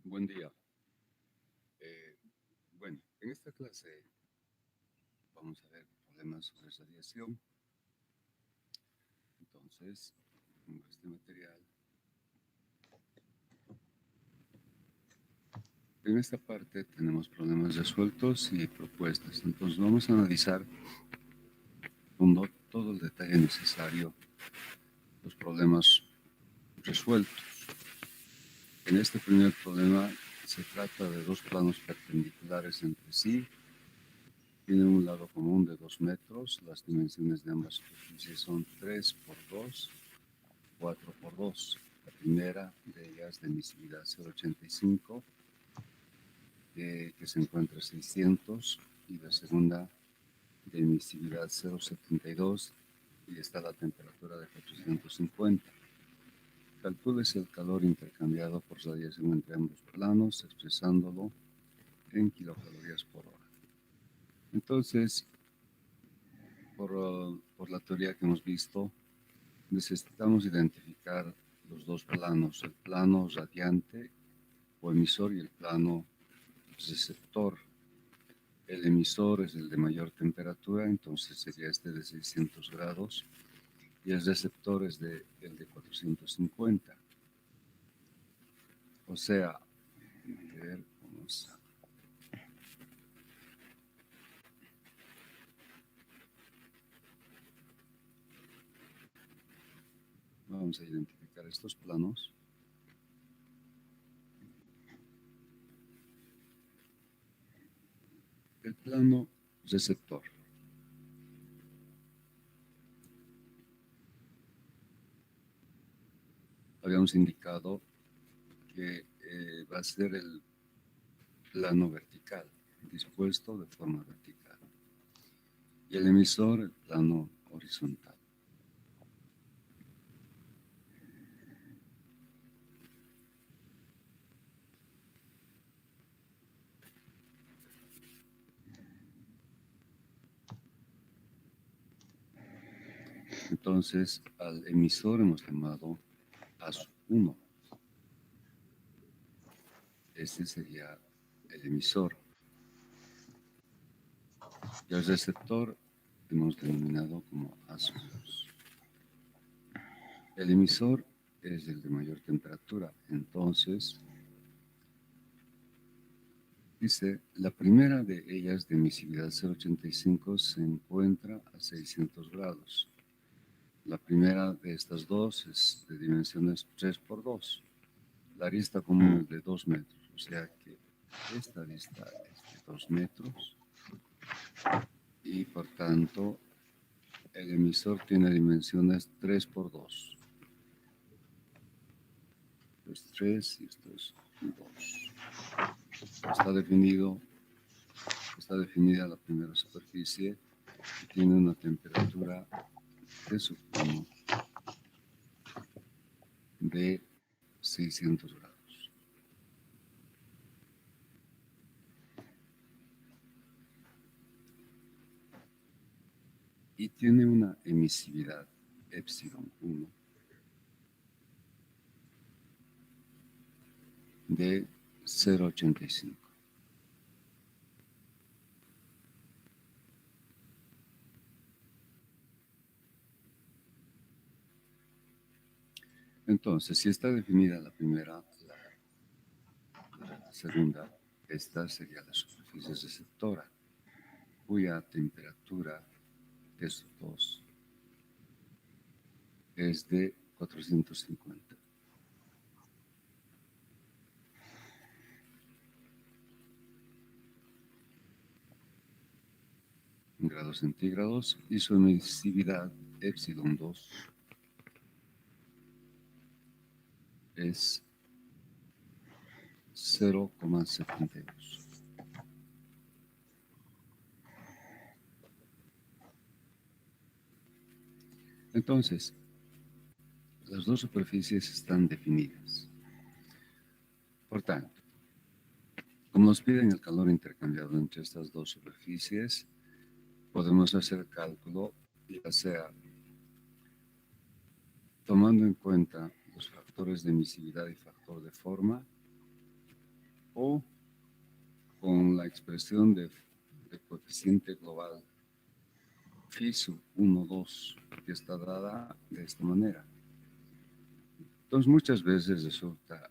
Buen día. Eh, bueno, en esta clase vamos a ver problemas sobre radiación. Entonces, tengo este material. En esta parte tenemos problemas resueltos y propuestas. Entonces, vamos a analizar con todo el detalle necesario los problemas resueltos. En este primer problema se trata de dos planos perpendiculares entre sí. Tienen un lado común de 2 metros. Las dimensiones de ambas superficies son 3 por 2, 4 por 2. La primera de ellas de emisividad 0,85, que se encuentra a 600, y la segunda de emisividad 0,72 y está a la temperatura de 450. Calcúlese el calor intercambiado por radiación entre ambos planos, expresándolo en kilocalorías por hora. Entonces, por la teoría que hemos visto, necesitamos identificar los dos planos, el plano radiante o emisor y el plano receptor. El emisor es el de mayor temperatura, entonces sería este de 600 grados, y el receptor es el de 450. O sea, a ver, vamos a identificar estos planos. El plano receptor. Habíamos indicado que va a ser el plano vertical, dispuesto de forma vertical. Y el emisor, el plano horizontal. Entonces, al emisor hemos llamado ASU1. Este sería el emisor. Y al receptor hemos denominado como ASU2. El emisor es el de mayor temperatura. Entonces, dice, la primera de ellas de emisividad 0,85 se encuentra a 600 grados. La primera de estas dos es de dimensiones 3 por 2. La arista común es de 2 metros, o sea que esta arista es de 2 metros y por tanto el emisor tiene dimensiones 3 por 2. Esto es 3 y esto es 2. Está definida la primera superficie y tiene una temperatura de su plano de 600 grados. Y tiene una emisividad epsilon 1 de 0,85. Entonces, si está definida la primera, la segunda, esta sería la superficie receptora, cuya temperatura de estos dos es de 450. Grados centígrados, y su emisividad epsilon 2 es 0,72. Entonces, las dos superficies están definidas. Por tanto, como nos piden el calor intercambiado entre estas dos superficies, podemos hacer el cálculo, ya sea tomando en cuenta los factores de emisividad y factor de forma, o con la expresión de coeficiente global phi sub 1, 2, que está dada de esta manera. Entonces, muchas veces resulta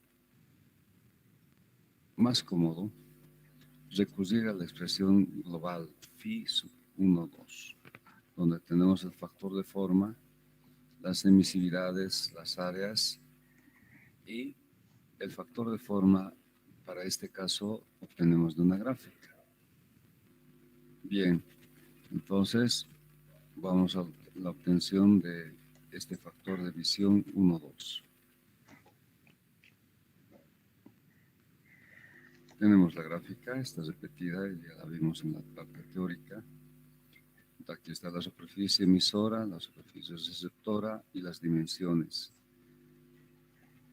más cómodo recurrir a la expresión global phi sub 1, 2, donde tenemos el factor de forma, las emisividades, las áreas y el factor de forma, para este caso, obtenemos de una gráfica. Bien, entonces vamos a la obtención de este factor de visión 1, 2. Tenemos la gráfica, está repetida, ya la vimos en la parte teórica. Aquí está la superficie emisora, la superficie receptora y las dimensiones.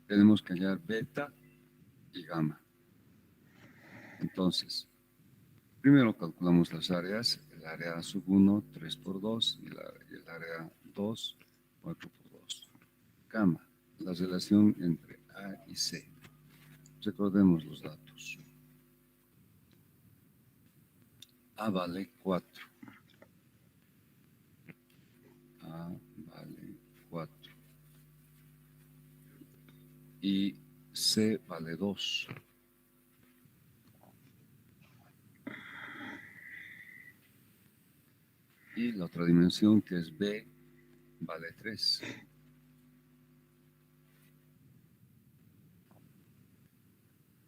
Tenemos que hallar beta y gamma. Entonces, primero calculamos las áreas, el área sub 1, 3 por 2, y el área 2, 4 por 2. Gamma, la relación entre A y C. Recordemos los datos. A vale 4. A vale 4. Y C vale 2. Y la otra dimensión, que es B, vale 3.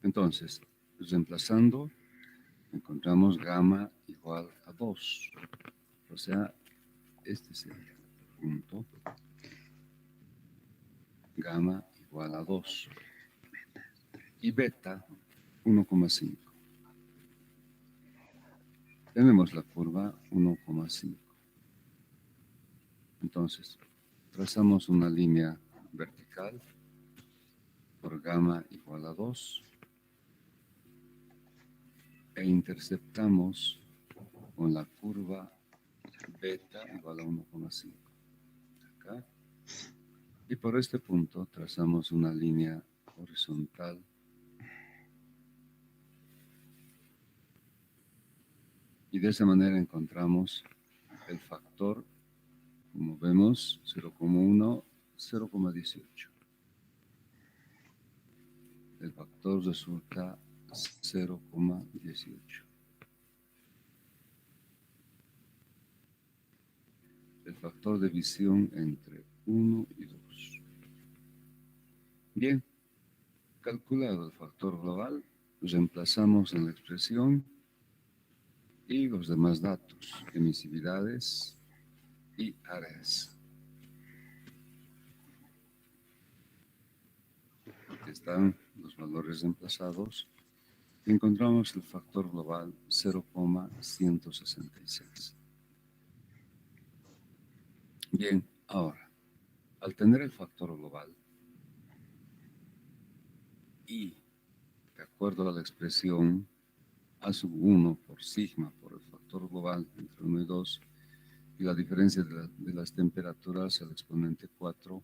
Entonces, reemplazando, encontramos gamma igual a 2. O sea, este sería el punto. Gamma igual a 2. Y beta, 1,5. Tenemos la curva 1,5. Entonces, trazamos una línea vertical por gamma igual a 2 e interceptamos con la curva beta igual a 1,5. Acá. Y por este punto trazamos una línea horizontal y de esa manera encontramos el factor, como vemos, 0,1, 0,18. El factor resulta 0,18. El factor de visión entre 1 y 2. Bien, calculado el factor global, reemplazamos en la expresión y los demás datos, emisividades y áreas. Aquí están los valores reemplazados. Encontramos el factor global 0,166. Bien, ahora, al tener el factor global y de acuerdo a la expresión A sub 1 por sigma por el factor global entre 1 y 2 y la diferencia de las temperaturas al exponente 4,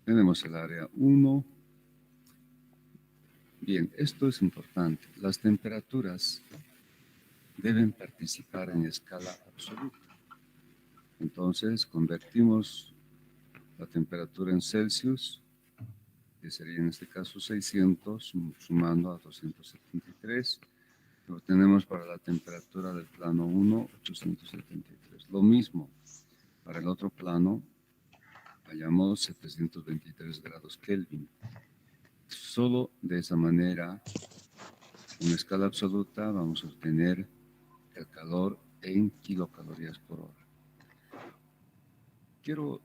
tenemos el área 1. Bien, esto es importante. Las temperaturas deben participar en escala absoluta. Entonces, convertimos la temperatura en Celsius, que sería en este caso 600, sumando a 273. Lo tenemos para la temperatura del plano 1, 873. Lo mismo para el otro plano, hallamos 723 grados Kelvin. Solo de esa manera, en escala absoluta, vamos a obtener el calor en kilocalorías por hora. Quiero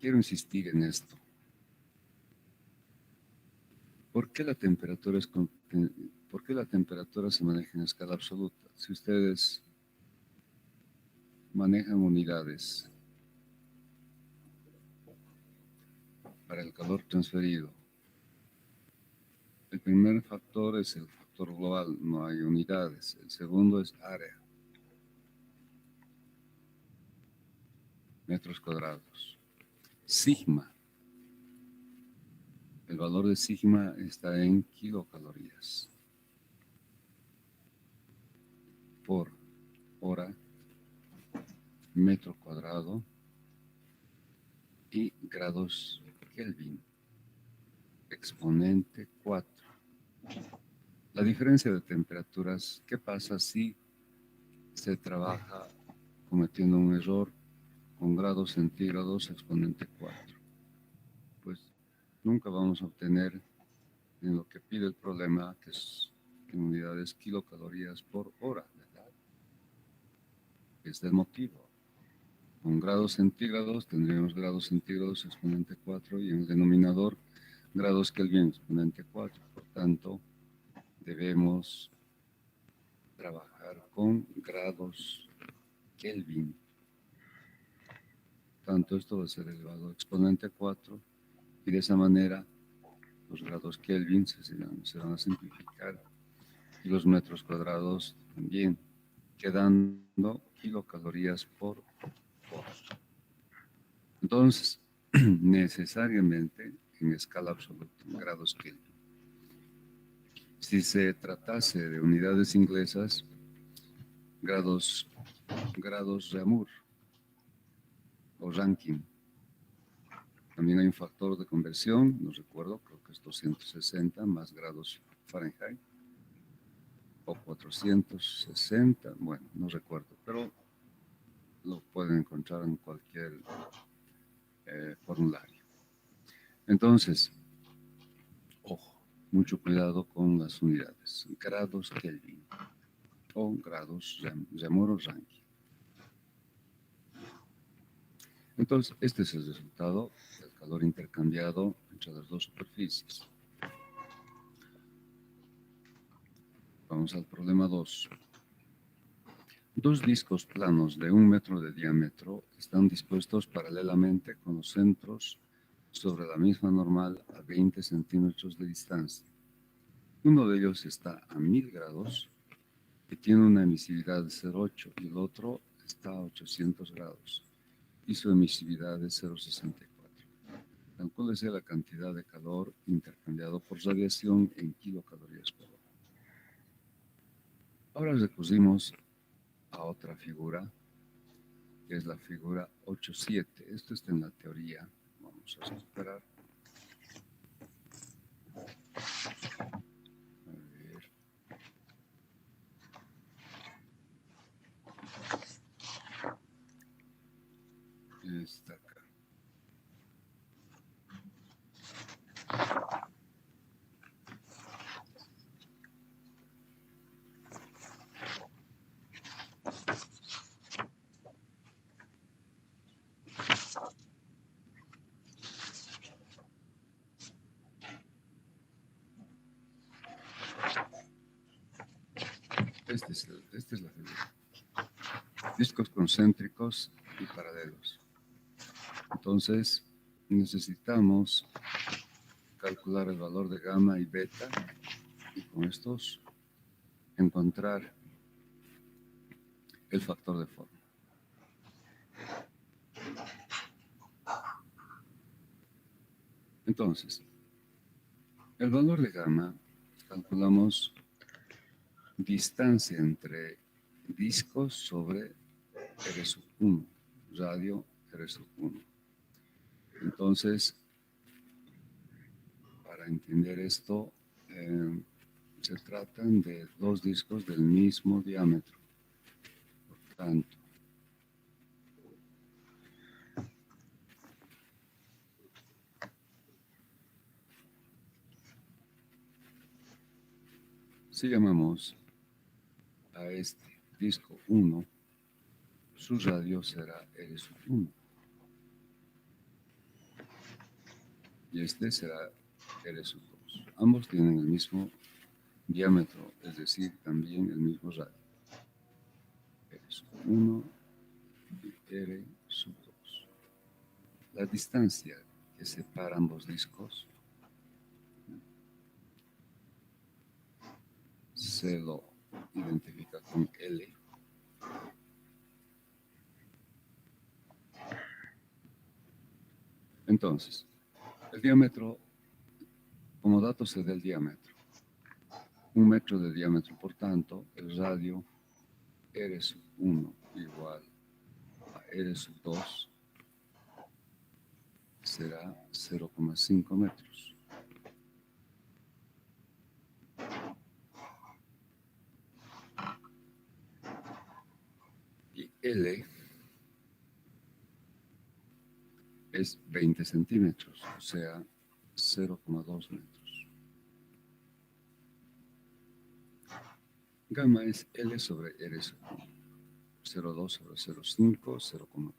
insistir en esto. ¿Por qué la temperatura se maneja en escala absoluta? Si ustedes manejan unidades para el calor transferido, el primer factor es el factor global, no hay unidades. El segundo es área, metros cuadrados. Sigma, El valor de sigma está en kilocalorías por hora, metro cuadrado y grados Kelvin, exponente 4. La diferencia de temperaturas, ¿qué pasa si se trabaja cometiendo un error con grados centígrados exponente 4? Pues nunca vamos a obtener en lo que pide el problema, que es en unidades kilocalorías por hora, ¿verdad? Es el motivo. Con grados centígrados tendríamos grados centígrados exponente 4 y en el denominador grados Kelvin exponente 4. Por tanto, debemos trabajar con grados Kelvin. Tanto esto va a ser elevado a exponente 4 y de esa manera los grados Kelvin se van a simplificar y los metros cuadrados también, quedando kilocalorías por hora. Entonces, necesariamente en escala absoluta, en grados Kelvin. Si se tratase de unidades inglesas, grados Ramour o Rankine. También hay un factor de conversión, no recuerdo, creo que es 260 más grados Fahrenheit o 460, bueno, no recuerdo, pero lo pueden encontrar en cualquier formulario. Entonces, ojo, mucho cuidado con las unidades. Grados Kelvin o grados Ramour o Rankine. Entonces, este es el resultado del calor intercambiado entre las dos superficies. Vamos al problema 2. Dos discos planos de 1 metro de diámetro están dispuestos paralelamente con los centros sobre la misma normal a 20 centímetros de distancia. Uno de ellos está a 1000 grados y tiene una emisividad de 0,8 y el otro está a 800 grados y su emisividad es 0,64. Calcúlese la cantidad de calor intercambiado por radiación en kilocalorías por hora. Ahora recurrimos a otra figura, que es la figura 8.7. Esto está en la teoría. Vamos a recuperar. A ver. Está acá. Esta es la figura. Discos concéntricos y paralelos. Entonces, necesitamos calcular el valor de gamma y beta y con estos encontrar el factor de forma. Entonces, el valor de gamma, calculamos distancia entre discos sobre R1, radio R1. Entonces, para entender esto, se tratan de dos discos del mismo diámetro. Por tanto, si llamamos a este disco 1, su radio será R1. Y este será R2. Ambos tienen el mismo diámetro, es decir, también el mismo radio. R1 y R2. La distancia que separa ambos discos se lo identifica con L. Entonces, el diámetro como dato se da el diámetro. 1 metro de diámetro, por tanto, el radio R sub 1 igual a R sub 2 será 0,5 metros. Y L es 20 centímetros, o sea, 0,2 metros. Gamma es L sobre R sub 1, 0,2 sobre 0,5, 0,4.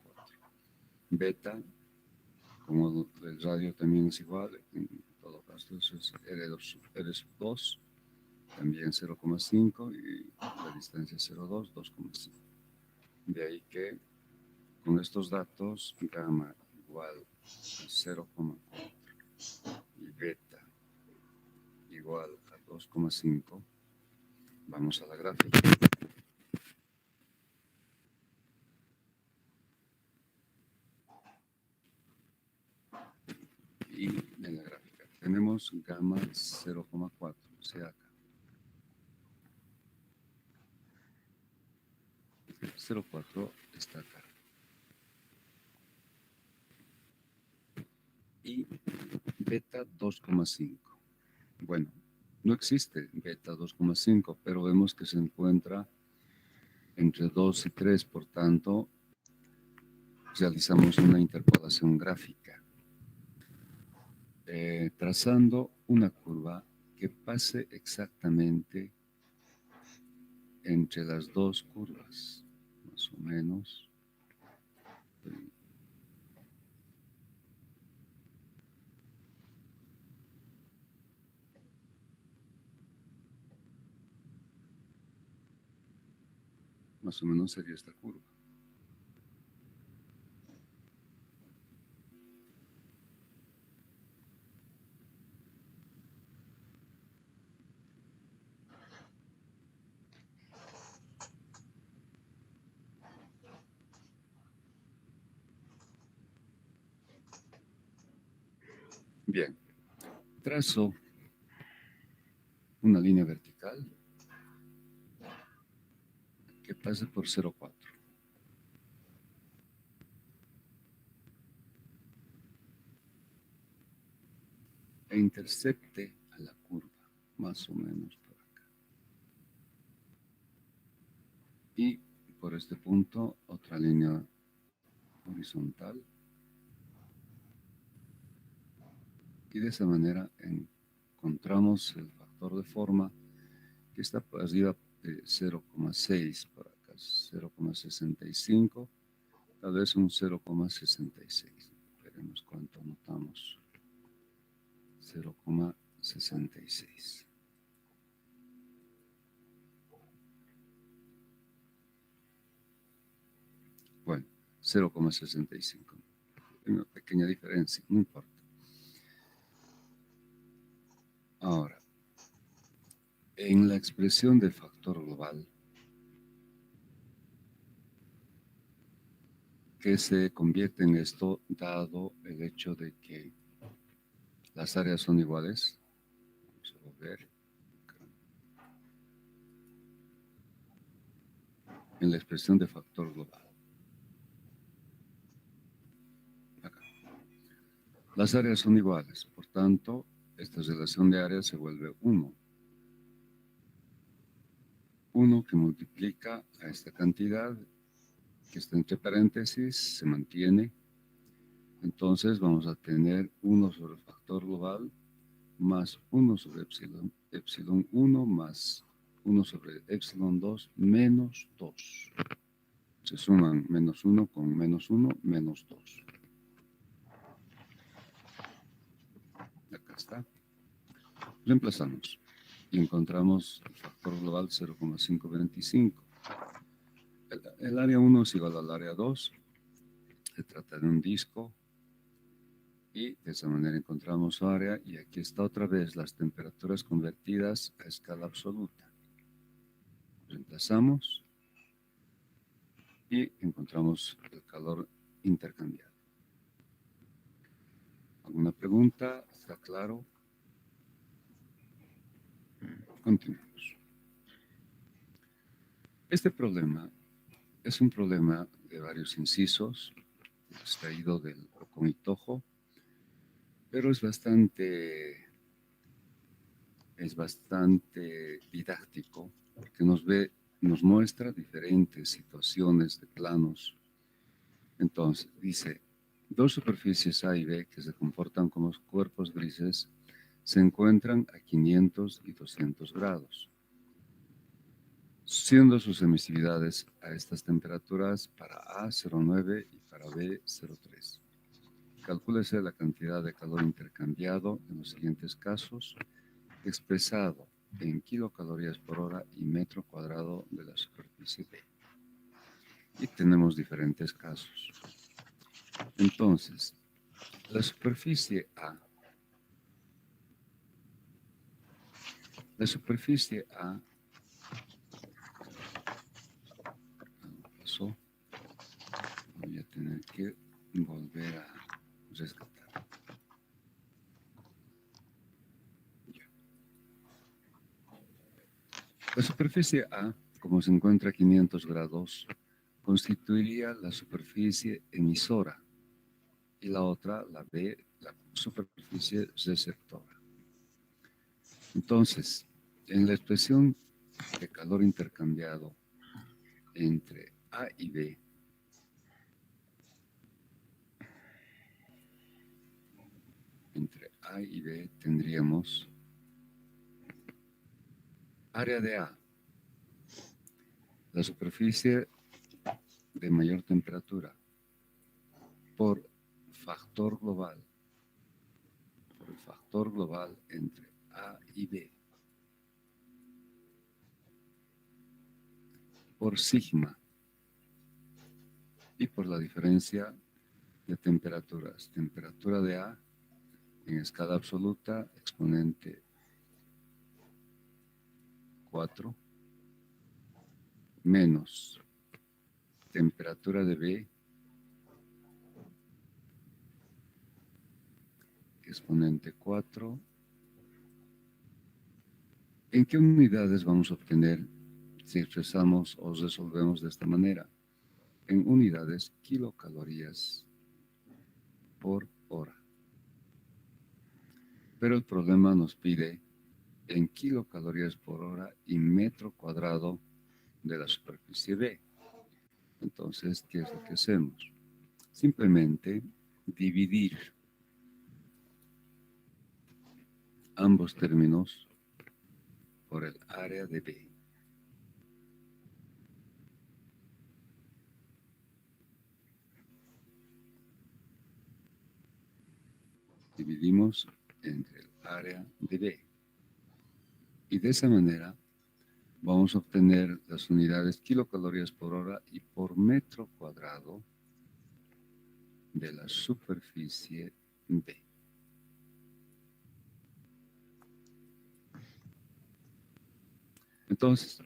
Beta, como el radio también es igual, en todo caso es R sub 2, también 0,5 y la distancia 0,2, 2,5. De ahí que con estos datos, gamma igual a 0,4 y beta igual a 2,5, vamos a la gráfica. Y en la gráfica tenemos gamma 0,4, o sea acá. 0,4 está acá. Y beta 2,5. Bueno, no existe beta 2,5, pero vemos que se encuentra entre 2 y 3, por tanto, realizamos una interpolación gráfica, trazando una curva que pase exactamente entre las dos curvas, más o menos. Más o menos sería esta curva. Bien, trazo una línea vertical que pase por 0,4. E intercepte a la curva, más o menos por acá. Y por este punto, otra línea horizontal. Y de esa manera encontramos el factor de forma que está por arriba de 0,6 por acá, 0,65, tal vez un 0,66. Veremos cuánto anotamos. 0,66. Bueno, 0,65. Una pequeña diferencia, no importa. Ahora, en la expresión del factor global, que se convierte en esto dado el hecho de que las áreas son iguales. Vamos a volver. En la expresión de factor global. Acá. Las áreas son iguales, por tanto, esta relación de áreas se vuelve 1. 1 que multiplica a esta cantidad que está entre paréntesis, se mantiene. Entonces vamos a tener 1 sobre el factor global más 1 sobre epsilon 1 más 1 sobre epsilon 2 menos 2. Se suman menos 1 con menos 1, menos 2. Acá está. Reemplazamos y encontramos el factor global 0,525. El área 1 es igual al área 2. Se trata de un disco y de esa manera encontramos su área y aquí está otra vez las temperaturas convertidas a escala absoluta. Reemplazamos y encontramos el calor intercambiado. ¿Alguna pregunta? ¿Está claro? Continuemos. Este problema es un problema de varios incisos, extraído del Oconitojo, pero es bastante didáctico, porque nos muestra diferentes situaciones de planos. Entonces, dice, dos superficies A y B que se comportan como cuerpos grises se encuentran a 500 y 200 grados, siendo sus emisividades a estas temperaturas para A 0,9 y para B 0,3. Calcúlese la cantidad de calor intercambiado en los siguientes casos, expresado en kilocalorías por hora y metro cuadrado de la superficie B. Y tenemos diferentes casos. Entonces, la superficie A pasó, voy a tener que volver a rescatar. Ya. La superficie A, como se encuentra a 500 grados, constituiría la superficie emisora y la otra, la B, la superficie receptora. Entonces, en la expresión de calor intercambiado entre A y B, tendríamos área de A, la superficie de mayor temperatura, por el factor global entre A y B, por sigma y por la diferencia de temperaturas. Temperatura de A en escala absoluta, exponente 4, menos temperatura de B, exponente 4. ¿En qué unidades vamos a obtener si expresamos o resolvemos de esta manera? En unidades kilocalorías por hora. Pero el problema nos pide en kilocalorías por hora y metro cuadrado de la superficie B. Entonces, ¿qué es lo que hacemos? Simplemente dividir ambos términos por el área de B. Dividimos entre el área de B. Y de esa manera vamos a obtener las unidades kilocalorías por hora y por metro cuadrado de la superficie B. Entonces,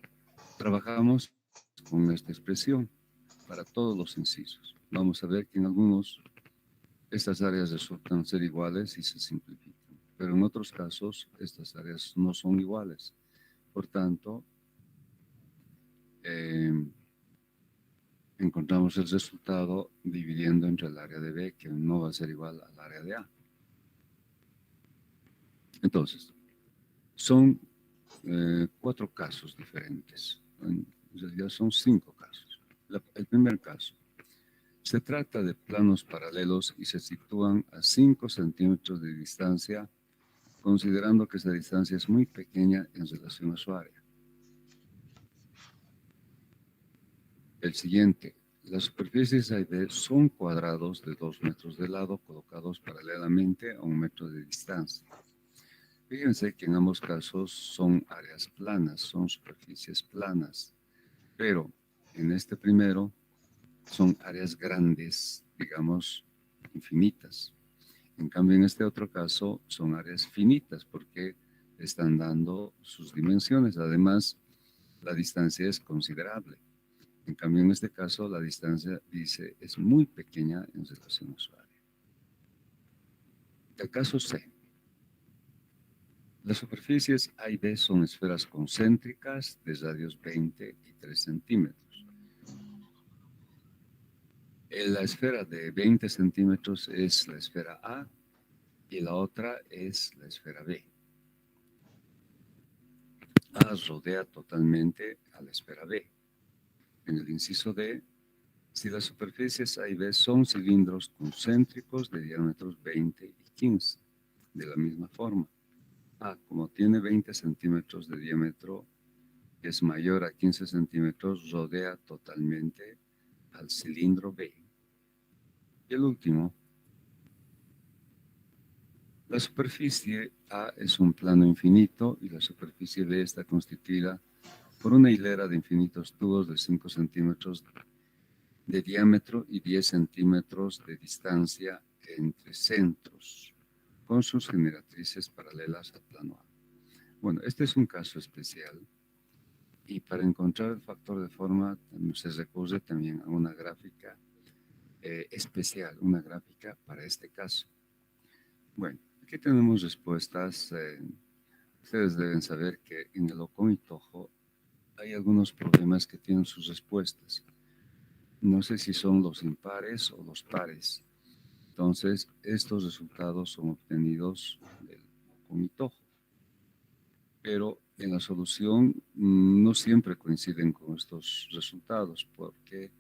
trabajamos con esta expresión para todos los incisos. Vamos a ver que en algunos estas áreas resultan ser iguales y se simplifican, pero en otros casos estas áreas no son iguales. Por tanto, encontramos el resultado dividiendo entre el área de B, que no va a ser igual al área de A. Entonces, son 4 casos diferentes. En realidad son 5 casos. El primer caso, se trata de planos paralelos y se sitúan a 5 centímetros de distancia, considerando que esa distancia es muy pequeña en relación a su área. El siguiente, las superficies A y B son cuadrados de 2 metros de lado colocados paralelamente a 1 metro de distancia. Fíjense que en ambos casos son áreas planas, son superficies planas, pero en este primero son áreas grandes, digamos, infinitas. En cambio, en este otro caso son áreas finitas porque están dando sus dimensiones. Además, la distancia es considerable. En cambio, en este caso, la distancia, dice, es muy pequeña en relación a su área. El caso C. Las superficies A y B son esferas concéntricas de radios 20 y 3 centímetros. La esfera de 20 centímetros es la esfera A y la otra es la esfera B. A rodea totalmente a la esfera B. En el inciso D, si las superficies A y B son cilindros concéntricos de diámetros 20 y 15, de la misma forma. A, como tiene 20 centímetros de diámetro, es mayor a 15 centímetros, rodea totalmente al cilindro B. Y el último, la superficie A es un plano infinito y la superficie B está constituida por una hilera de infinitos tubos de 5 centímetros de diámetro y 10 centímetros de distancia entre centros, con sus generatrices paralelas al plano A. Bueno, este es un caso especial y para encontrar el factor de forma se recurre también a una gráfica especial, una gráfica para este caso. Bueno, aquí tenemos respuestas. Ustedes deben saber que en el Ocon y Tojo hay algunos problemas que tienen sus respuestas. No sé si son los impares o los pares. Entonces, estos resultados son obtenidos del Ocon y Tojo. Pero en la solución no siempre coinciden con estos resultados, porque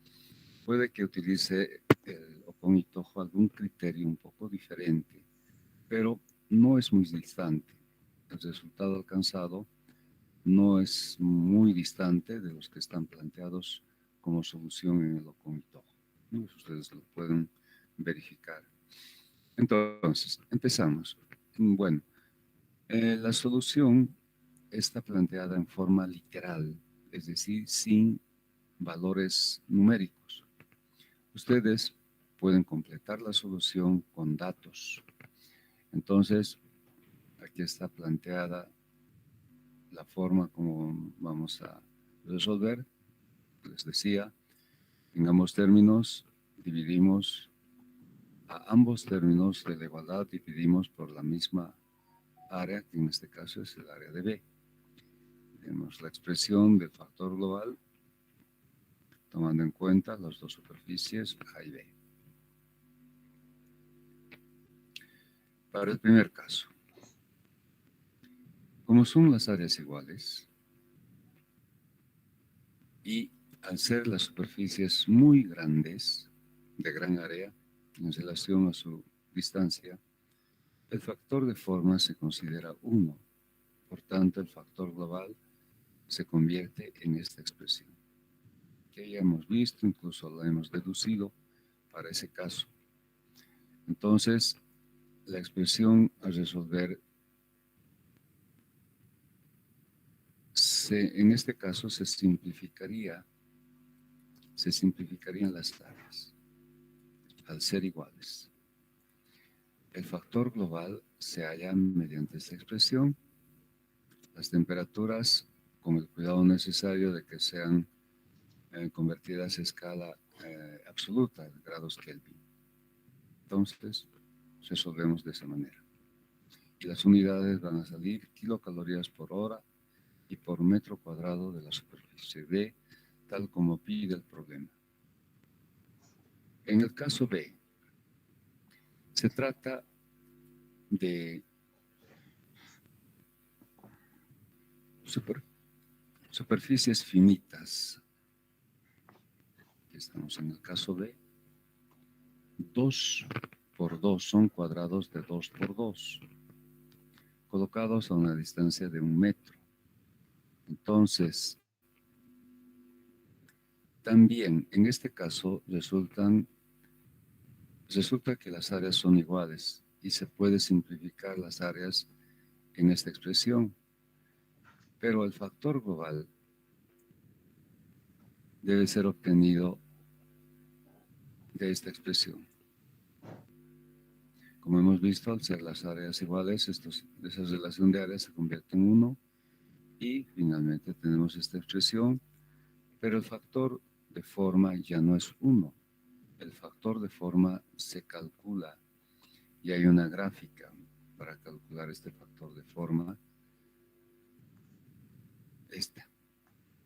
puede que utilice el Ocon y Tojo algún criterio un poco diferente, pero no es muy distante. El resultado alcanzado no es muy distante de los que están planteados como solución en el Ocon y Tojo. ¿No? Ustedes lo pueden verificar. Entonces, empezamos. Bueno, la solución está planteada en forma literal, es decir, sin valores numéricos. Ustedes pueden completar la solución con datos. Entonces, aquí está planteada la forma como vamos a resolver. Les decía, en ambos términos dividimos a ambos términos de la igualdad, dividimos por la misma área, que en este caso es el área de B. Tenemos la expresión del factor global, tomando en cuenta las dos superficies A y B. Para el primer caso, como son las áreas iguales y al ser las superficies muy grandes, de gran área, en relación a su distancia, el factor de forma se considera 1. Por tanto, el factor global se convierte en esta expresión, que ya hemos visto, incluso la hemos deducido para ese caso. Entonces, la expresión a resolver, en este caso se simplificarían las áreas, al ser iguales. El factor global se halla mediante esta expresión. Las temperaturas, con el cuidado necesario de que sean convertidas a escala absoluta, de grados Kelvin. Entonces, resolvemos de esa manera. Y las unidades van a salir kilocalorías por hora y por metro cuadrado de la superficie B, tal como pide el problema. En el caso B, se trata de superficies finitas. Aquí estamos en el caso B. 2 por 2 son cuadrados de 2 por 2, colocados a una distancia de 1 metro. Entonces, también en este caso resulta que las áreas son iguales y se puede simplificar las áreas en esta expresión, pero el factor global debe ser obtenido de esta expresión. Como hemos visto, al ser las áreas iguales, esa relación de áreas se convierte en 1 y finalmente tenemos esta expresión, pero el factor de forma ya no es 1. El factor de forma se calcula y hay una gráfica para calcular este factor de forma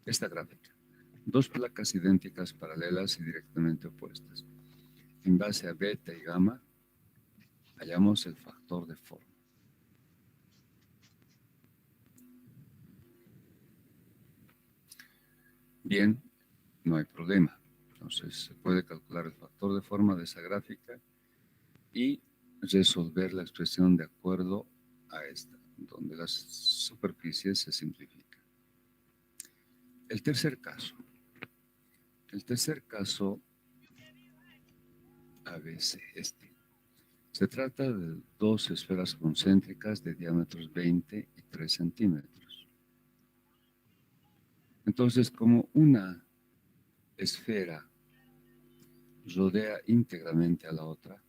esta gráfica. Dos placas idénticas, paralelas y directamente opuestas. En base a beta y gamma, hallamos el factor de forma. Bien, no hay problema. Entonces, se puede calcular el factor de forma de esa gráfica y resolver la expresión de acuerdo a esta, donde las superficies se simplifican. El tercer caso. El tercer caso, ABC, se trata de dos esferas concéntricas de diámetros 20 y 3 centímetros. Entonces, como una esfera rodea íntegramente a la otra,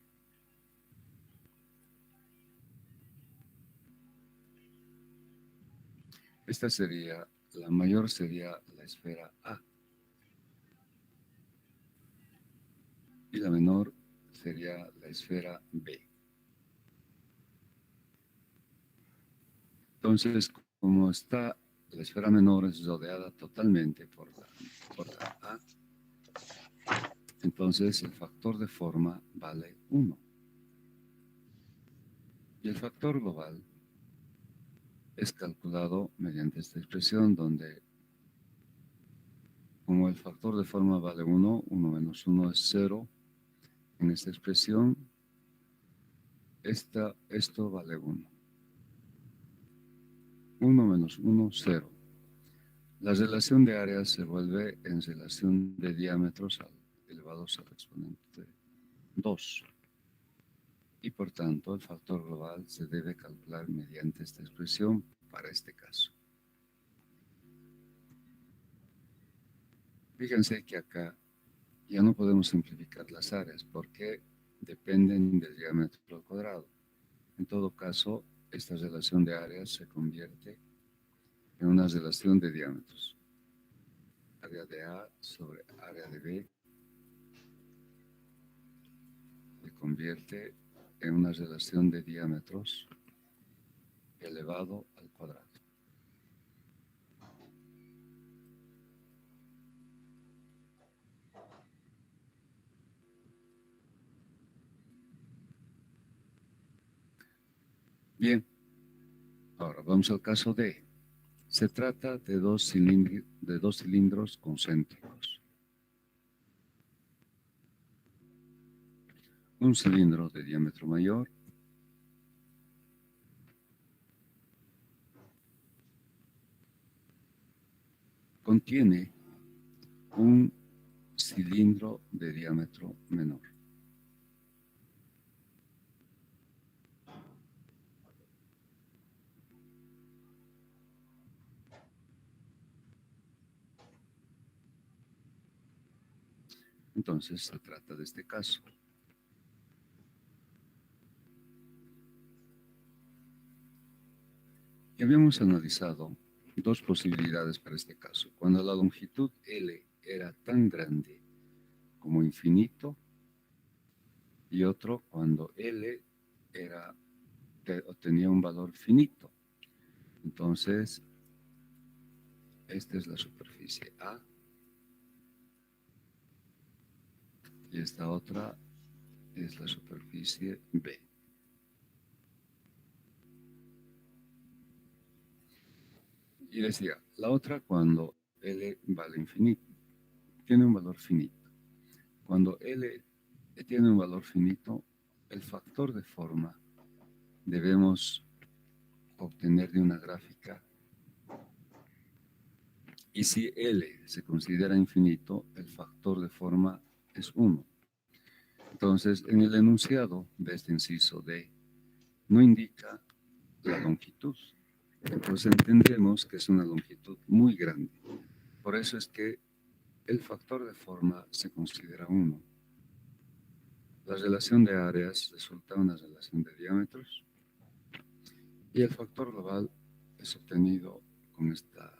esta sería, la mayor sería la esfera A y la menor sería la esfera B. Entonces, como está la esfera menor es rodeada totalmente por la A, entonces el factor de forma vale 1. Y el factor global es calculado mediante esta expresión donde, como el factor de forma vale 1, 1 menos 1 es 0, en esta expresión, esto vale 1. 1 menos 1, 0. La relación de áreas se vuelve en relación de diámetros elevados al exponente 2. Y por tanto, el factor global se debe calcular mediante esta expresión para este caso. Fíjense que acá ya no podemos simplificar las áreas porque dependen del diámetro al cuadrado. En todo caso, esta relación de áreas se convierte en una relación de diámetros. Área de A sobre área de B se convierte en una relación de diámetros elevado al cuadrado. Bien, ahora vamos al caso D. Se trata de dos cilindros concéntricos. Un cilindro de diámetro mayor contiene un cilindro de diámetro menor. Entonces se trata de este caso. Y habíamos analizado dos posibilidades para este caso. Cuando la longitud L era tan grande como infinito, y otro cuando L tenía un valor finito. Entonces, esta es la superficie A y esta otra es la superficie B. Y decía, la otra cuando L vale infinito, tiene un valor finito. Cuando L tiene un valor finito, el factor de forma debemos obtener de una gráfica. Y si L se considera infinito, el factor de forma es 1. Entonces, en el enunciado de este inciso D, no indica la longitud. Entonces entendemos que es una longitud muy grande. Por eso es que el factor de forma se considera 1. La relación de áreas resulta una relación de diámetros y el factor global es obtenido con esta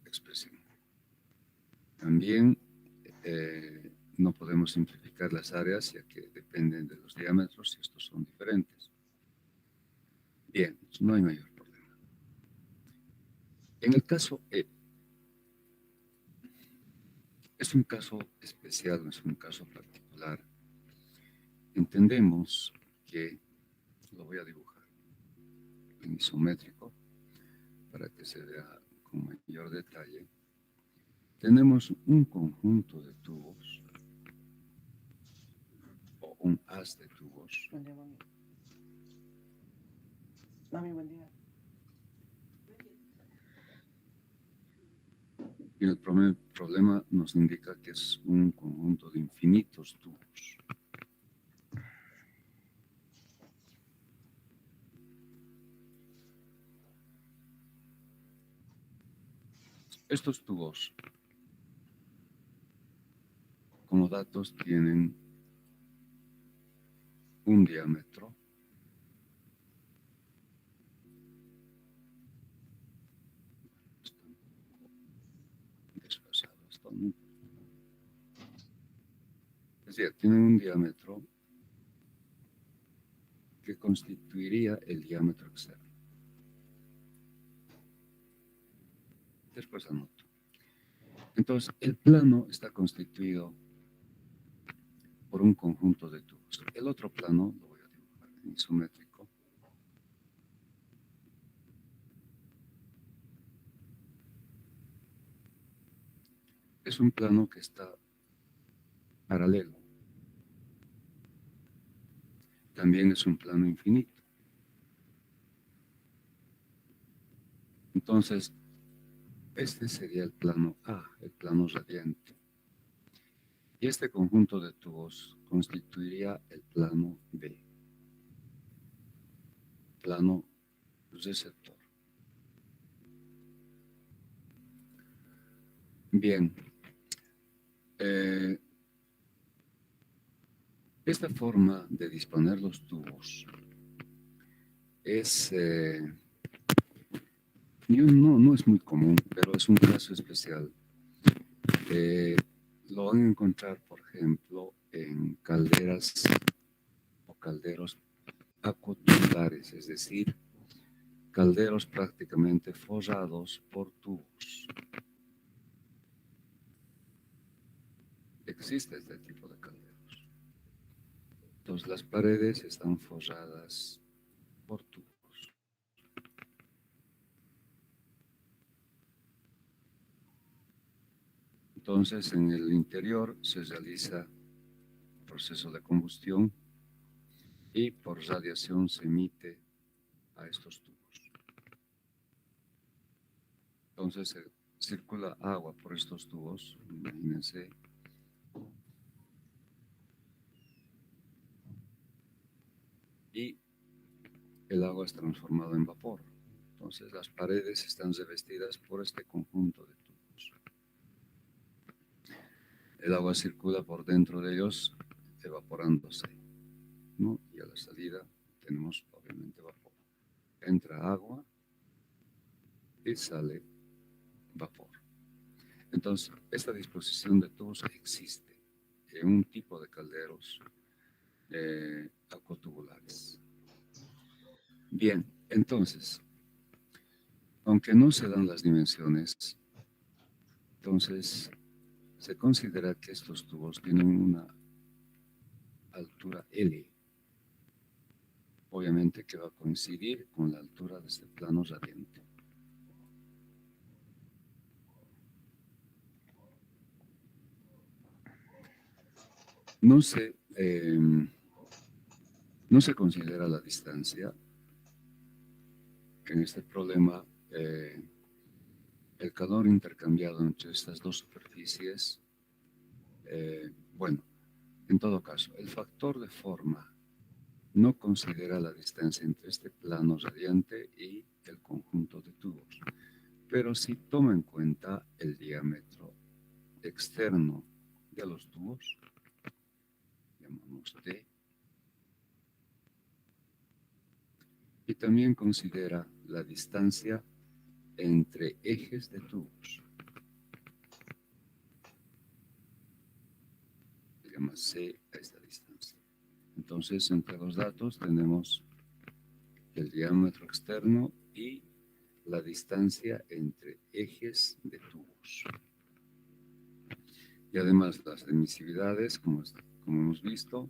expresión. También no podemos simplificar las áreas ya que dependen de los diámetros y estos son diferentes. Bien, no hay mayor problema. En el caso E, Es un caso especial, es un caso particular. Entendemos que, lo voy a dibujar en isométrico para que se vea con mayor detalle. Tenemos un conjunto de tubos o un haz de tubos. Buen día, mami. Mami, buen día. Y el problema nos indica que es un conjunto de infinitos tubos. Estos tubos, como datos, tienen un diámetro desfasado esto, ¿no? Es decir, tienen un diámetro que constituiría el diámetro externo. Después anoto. Entonces, el plano está constituido por un conjunto de tubos. El otro plano lo voy a dibujar en isométrico. Es un plano que está paralelo. También es un plano infinito. Entonces, este sería el plano A, el plano radiante. Y este conjunto de tubos constituiría el plano B, plano receptor. Bien, esta forma de disponer los tubos es, no es muy común, pero es un caso especial. Lo van a encontrar, por ejemplo, en calderas o calderos acotubulares, es decir, calderos prácticamente forrados por tubos. Existe este tipo de calderos. Entonces las paredes están forradas por tubos. Entonces en el interior se realiza proceso de combustión y por radiación se emite a estos tubos. Entonces circula agua por estos tubos, imagínense. Y el agua es transformada en vapor. Entonces las paredes están revestidas por este conjunto de tubos. El agua circula por dentro de ellos evaporándose, ¿no? Y a la salida tenemos obviamente vapor. Entra agua y sale vapor. Entonces, esta disposición de tubos existe en un tipo de calderos acotubulares. Bien, entonces, aunque no se dan las dimensiones, entonces se considera que estos tubos tienen una altura L, obviamente que va a coincidir con la altura de este plano radiante. No se, no se considera la distancia. En este problema, el calor intercambiado entre estas dos superficies, bueno, en todo caso, el factor de forma no considera la distancia entre este plano radiante y el conjunto de tubos, pero sí toma en cuenta el diámetro externo de los tubos, llamamos D, y también considera la distancia entre ejes de tubos, se llama C a esta distancia. Entonces, entre los datos tenemos el diámetro externo y la distancia entre ejes de tubos. Y además las emisividades, como hemos visto,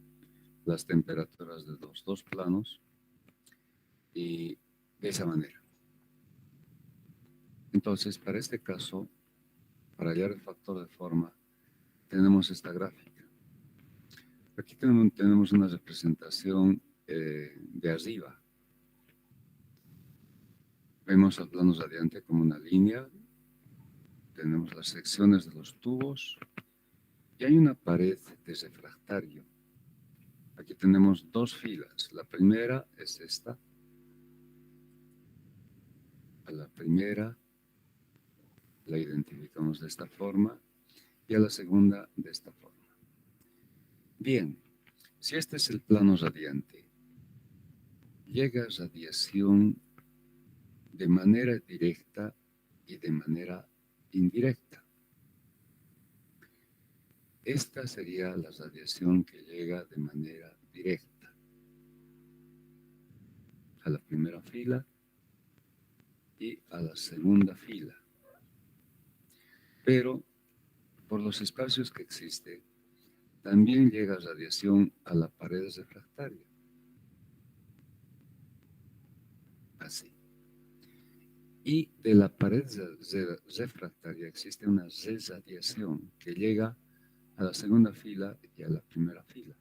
las temperaturas de los dos planos, y de esa manera. Entonces, para este caso, para hallar el factor de forma, tenemos esta gráfica. Aquí tenemos una representación de arriba. Vemos al plano radiante como una línea, tenemos las secciones de los tubos y hay una pared de refractario. Aquí tenemos dos filas. La primera es esta. A la primera la identificamos de esta forma y a la segunda de esta forma. Bien, si este es el plano radiante, llega radiación de manera directa y de manera indirecta. Esta sería la radiación que llega de manera directa a la primera fila y a la segunda fila. Pero por los espacios que existe, también llega radiación a la pared refractaria. Así. Y de la pared refractaria existe una resradiación que llega a la segunda fila y a la primera fila.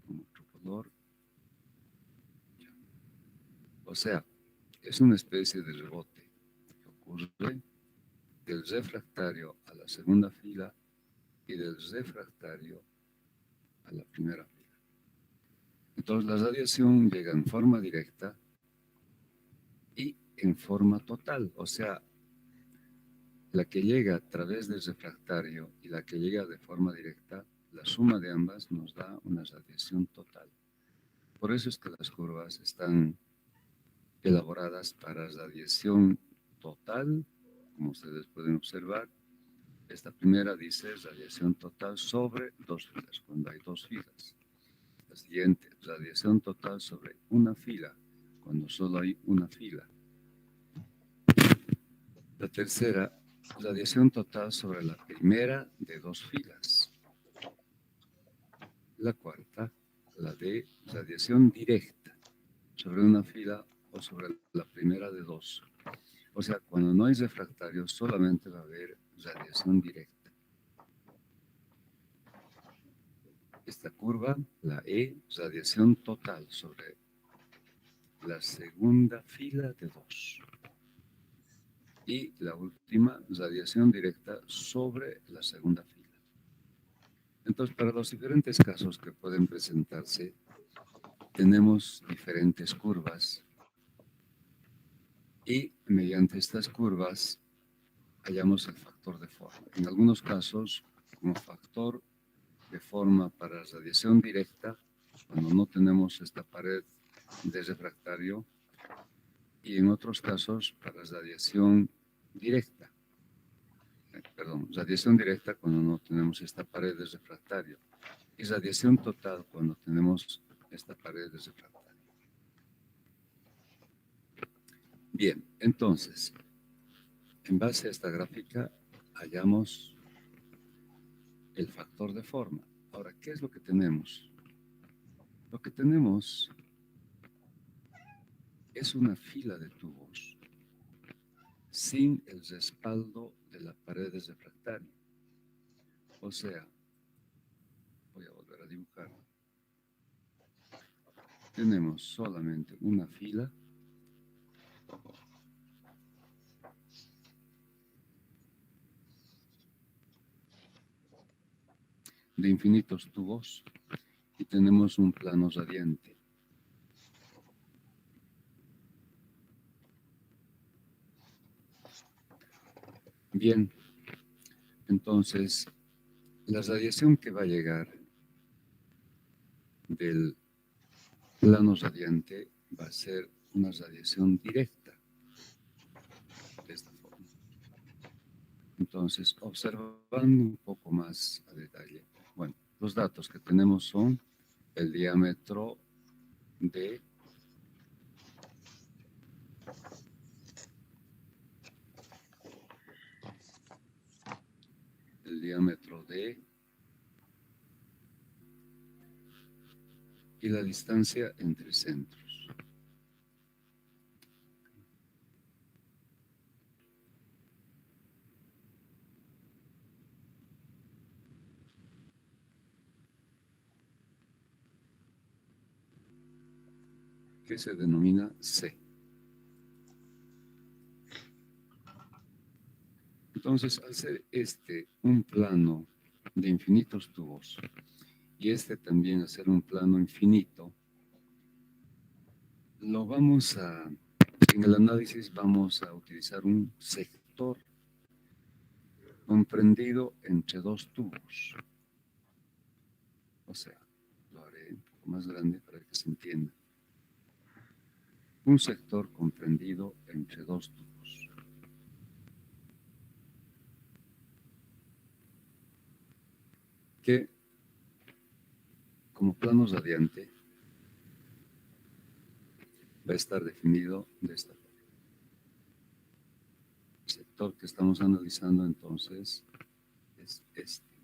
Con otro color. O sea, es una especie de rebote que ocurre del refractario a la segunda fila y del refractario a la primera fila. Entonces la radiación llega en forma directa y en forma total, o sea, la que llega a través del refractario y la que llega de forma directa, la suma de ambas nos da una radiación total. Por eso es que las curvas están elaboradas para radiación total, como ustedes pueden observar. Esta primera dice radiación total sobre dos filas, cuando hay dos filas. La siguiente, radiación total sobre una fila, cuando solo hay una fila. La tercera, radiación total sobre la primera de dos filas. La cuarta, la de radiación directa sobre una fila o sobre la primera de dos. O sea, cuando no hay refractario, solamente va a haber radiación directa. Esta curva, la E, radiación total sobre la segunda fila de dos. Y la última, radiación directa sobre la segunda fila. Entonces, para los diferentes casos que pueden presentarse, tenemos diferentes curvas y mediante estas curvas hallamos el factor de forma. En algunos casos, como factor de forma para radiación directa, cuando no tenemos esta pared de refractario, y en otros casos para radiación directa. Radiación directa cuando no tenemos esta pared de refractario y radiación total cuando tenemos esta pared de refractario. Bien, entonces, en base a esta gráfica hallamos el factor de forma. Ahora, ¿qué es lo que tenemos? Lo que tenemos es una fila de tubos sin el respaldo de la pared de refractario. O sea, voy a volver a dibujar. Tenemos solamente una fila de infinitos tubos y tenemos un plano radiante. Bien, entonces la radiación que va a llegar del plano radiante va a ser una radiación directa de esta forma. Entonces, observando un poco más a detalle, bueno, los datos que tenemos son el diámetro de diámetro D y la distancia entre centros. Que se denomina C. Entonces, al ser este un plano de infinitos tubos y este también a ser un plano infinito, en el análisis vamos a utilizar un sector comprendido entre dos tubos. O sea, lo haré un poco más grande para que se entienda. Un sector comprendido entre dos tubos. Que, como plano radiante, va a estar definido de esta forma. El sector que estamos analizando entonces es este.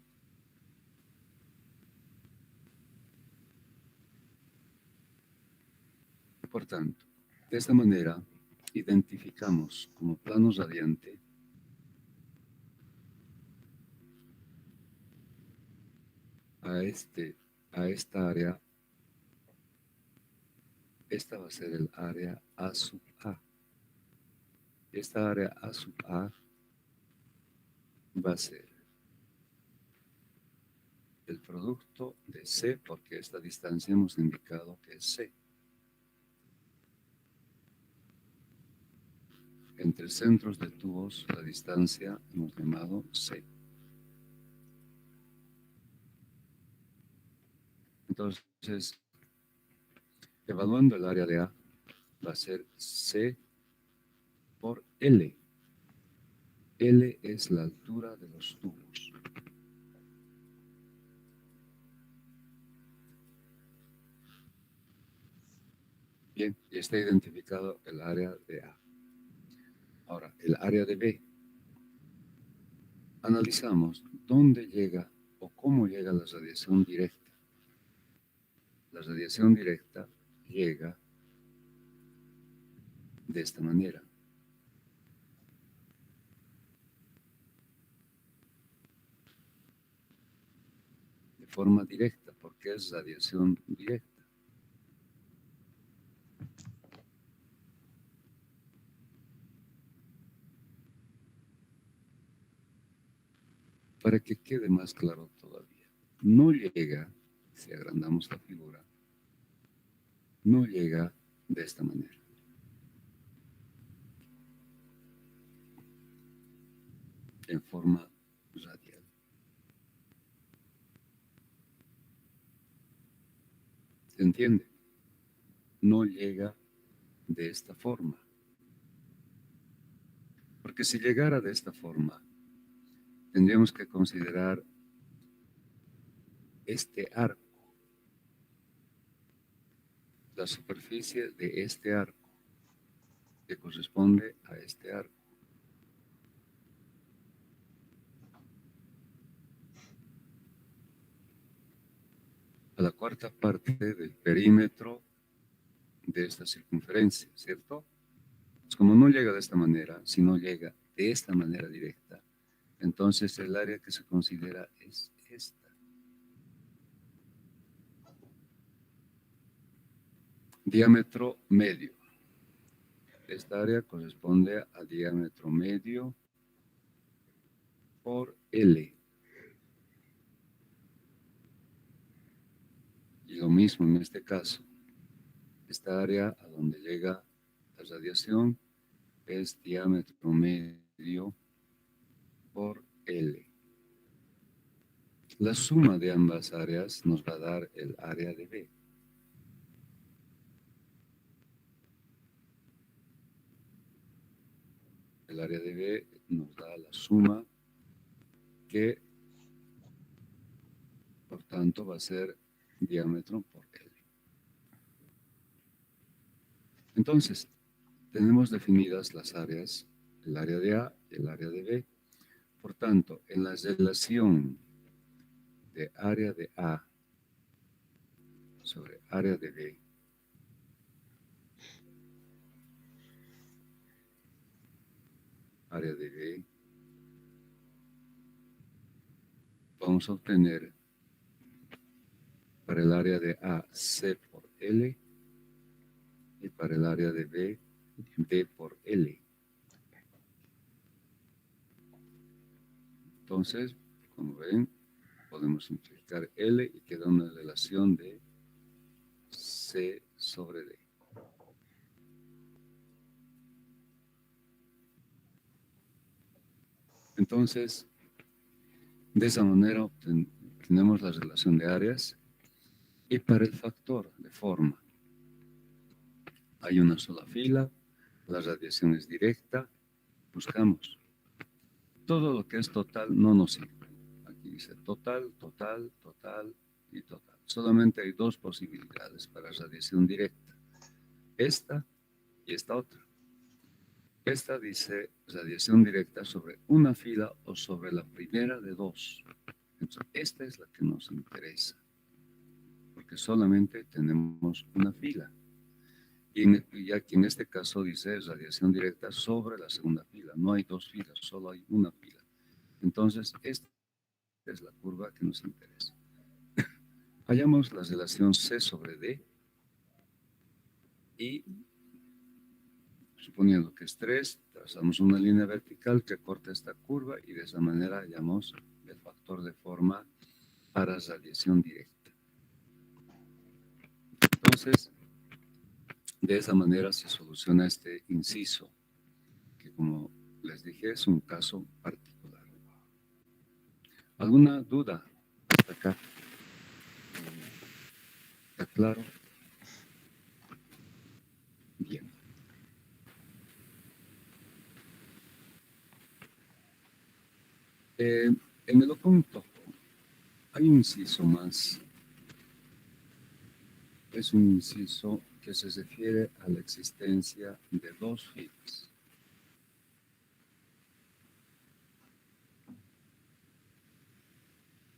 Por tanto, de esta manera identificamos como plano radiante a esta área. Esta va a ser el área A sub A. Esta área A sub A va a ser el producto de C, porque esta distancia hemos indicado que es C. Entre centros de tubos, la distancia hemos llamado C. Entonces, evaluando el área de A, va a ser C por L. L es la altura de los tubos. Bien, ya está identificado el área de A. Ahora, el área de B. Analizamos dónde llega o cómo llega la radiación directa. La radiación directa llega de esta manera. De forma directa, porque es radiación directa. Para que quede más claro todavía, no llega, si agrandamos la figura, no llega de esta manera. En forma radial. ¿Se entiende? No llega de esta forma. Porque si llegara de esta forma, tendríamos que considerar este arco, la superficie de este arco, que corresponde a este arco. A la cuarta parte del perímetro de esta circunferencia, ¿cierto? Pues como no llega de esta manera, sino llega de esta manera directa, entonces el área que se considera es esta. Diámetro medio. Esta área corresponde a diámetro medio por L. Y lo mismo en este caso. Esta área a donde llega la radiación es diámetro medio por L. La suma de ambas áreas nos va a dar el área de B. El área de B nos da la suma que, por tanto, va a ser diámetro por L. Entonces, tenemos definidas las áreas, el área de A y el área de B. Por tanto, en la relación de área de A sobre área de B, área de B, vamos a obtener para el área de A C por L y para el área de B D por L. Entonces, como ven, podemos simplificar L y queda una relación de C sobre D. Entonces, de esa manera obtenemos la relación de áreas y para el factor de forma hay una sola fila, la radiación es directa, buscamos. Todo lo que es total no nos sirve. Aquí dice total, total, total y total. Solamente hay dos posibilidades para radiación directa. Esta y esta otra. Esta dice radiación directa sobre una fila o sobre la primera de dos. Entonces, esta es la que nos interesa, porque solamente tenemos una fila. Y aquí en este caso dice radiación directa sobre la segunda fila. No hay dos filas, solo hay una fila. Entonces, esta es la curva que nos interesa. Hallamos la relación C sobre D y suponiendo que es 3, trazamos una línea vertical que corta esta curva y de esa manera hallamos el factor de forma para radiación directa. Entonces, de esa manera se soluciona este inciso, que como les dije es un caso particular. ¿Alguna duda hasta acá? ¿Está claro? Bien. En el opunto hay un inciso más. Es un inciso que se refiere a la existencia de dos filas.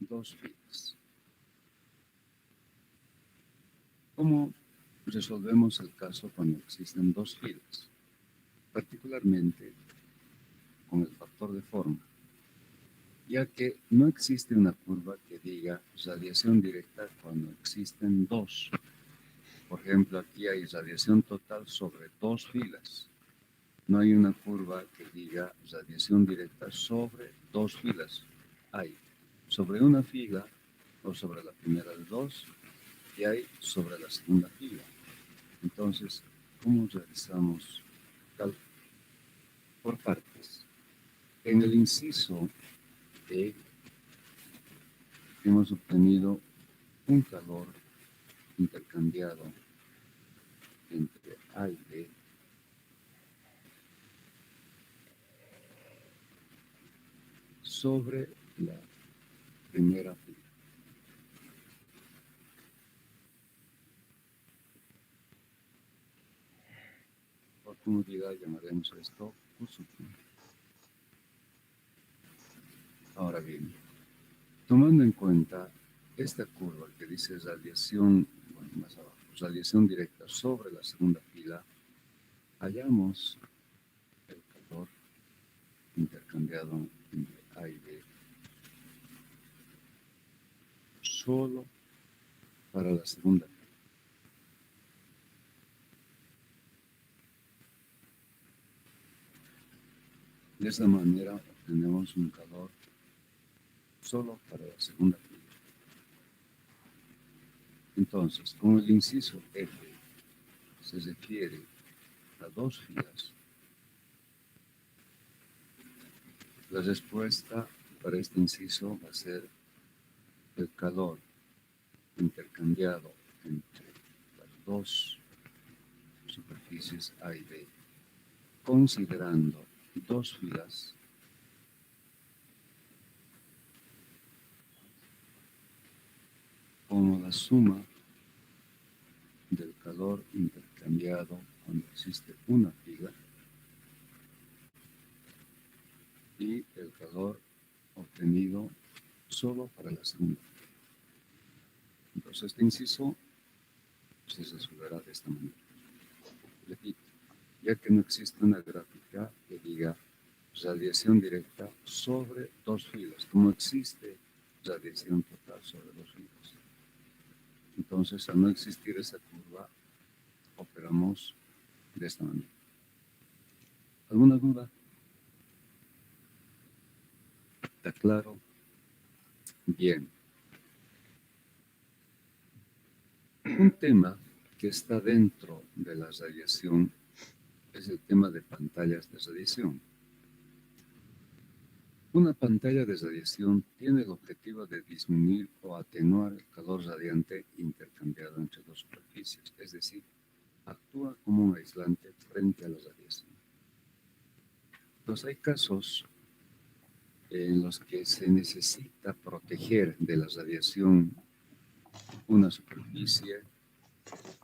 Dos filas. ¿Cómo resolvemos el caso cuando existen dos filas? Particularmente con el factor de forma, ya que no existe una curva que diga radiación directa cuando existen dos. Por ejemplo, aquí hay radiación total sobre dos filas. No hay una curva que diga radiación directa sobre dos filas. Hay sobre una fila o sobre la primera de dos y hay sobre la segunda fila. Entonces, ¿cómo realizamos cálculo? Por partes. En el inciso E hemos obtenido un calor intercambiado entre A y B sobre la primera fila. Por comodidad llamaremos esto Kusuki. Ahora bien, tomando en cuenta esta curva que dice radiación, bueno, más abajo, radiación directa sobre la segunda fila, hallamos el calor intercambiado entre A y B solo para la segunda fila. De esa manera obtenemos un calor solo para la segunda fila. Entonces, como el inciso F se refiere a dos filas, la respuesta para este inciso va a ser el calor intercambiado entre las dos superficies A y B, considerando dos filas como la suma del calor intercambiado cuando existe una fila y el calor definido solo para la segunda. Entonces, este inciso se resolverá de esta manera. Repito, ya que no existe una gráfica que diga radiación directa sobre dos filas, como existe radiación total sobre dos filas. Entonces, al no existir esa curva, operamos de esta manera. ¿Alguna duda? ¿Está claro? Bien. Un tema que está dentro de la radiación es el tema de pantallas de radiación. Una pantalla de radiación tiene el objetivo de disminuir o atenuar el calor radiante intercambiado entre dos superficies, es decir, actúa como un aislante frente a la radiación. Entonces hay casos en los que se necesita proteger de la radiación una superficie,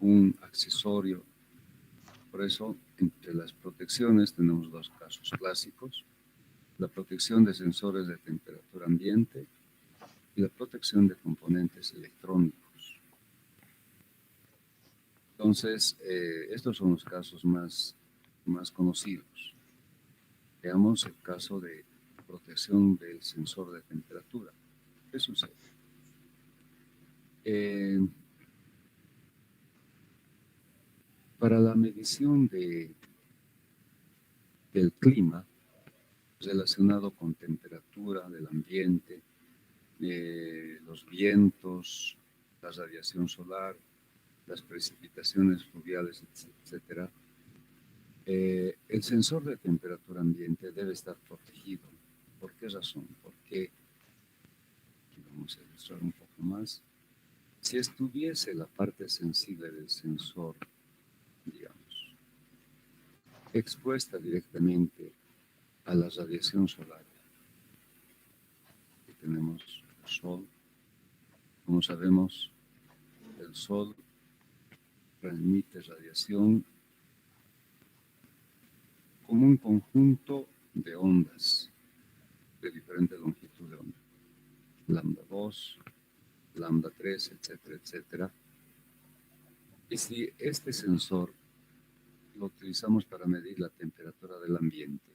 un accesorio. Por eso, entre las protecciones tenemos dos casos clásicos: la protección de sensores de temperatura ambiente y la protección de componentes electrónicos. Entonces, estos son los casos más conocidos. Veamos el caso de protección del sensor de temperatura. ¿Qué sucede? Para la medición del clima relacionado con temperatura del ambiente, los vientos, la radiación solar, las precipitaciones fluviales, etc., el sensor de temperatura ambiente debe estar protegido. ¿Por qué razón? Porque, aquí vamos a ilustrar un poco más, si estuviese la parte sensible del sensor, digamos, expuesta directamente a la radiación solar, aquí tenemos el sol, como sabemos, el sol transmite radiación como un conjunto de ondas de diferente longitud de onda, lambda 2, lambda 3, etcétera, etcétera. Y si este sensor lo utilizamos para medir la temperatura del ambiente,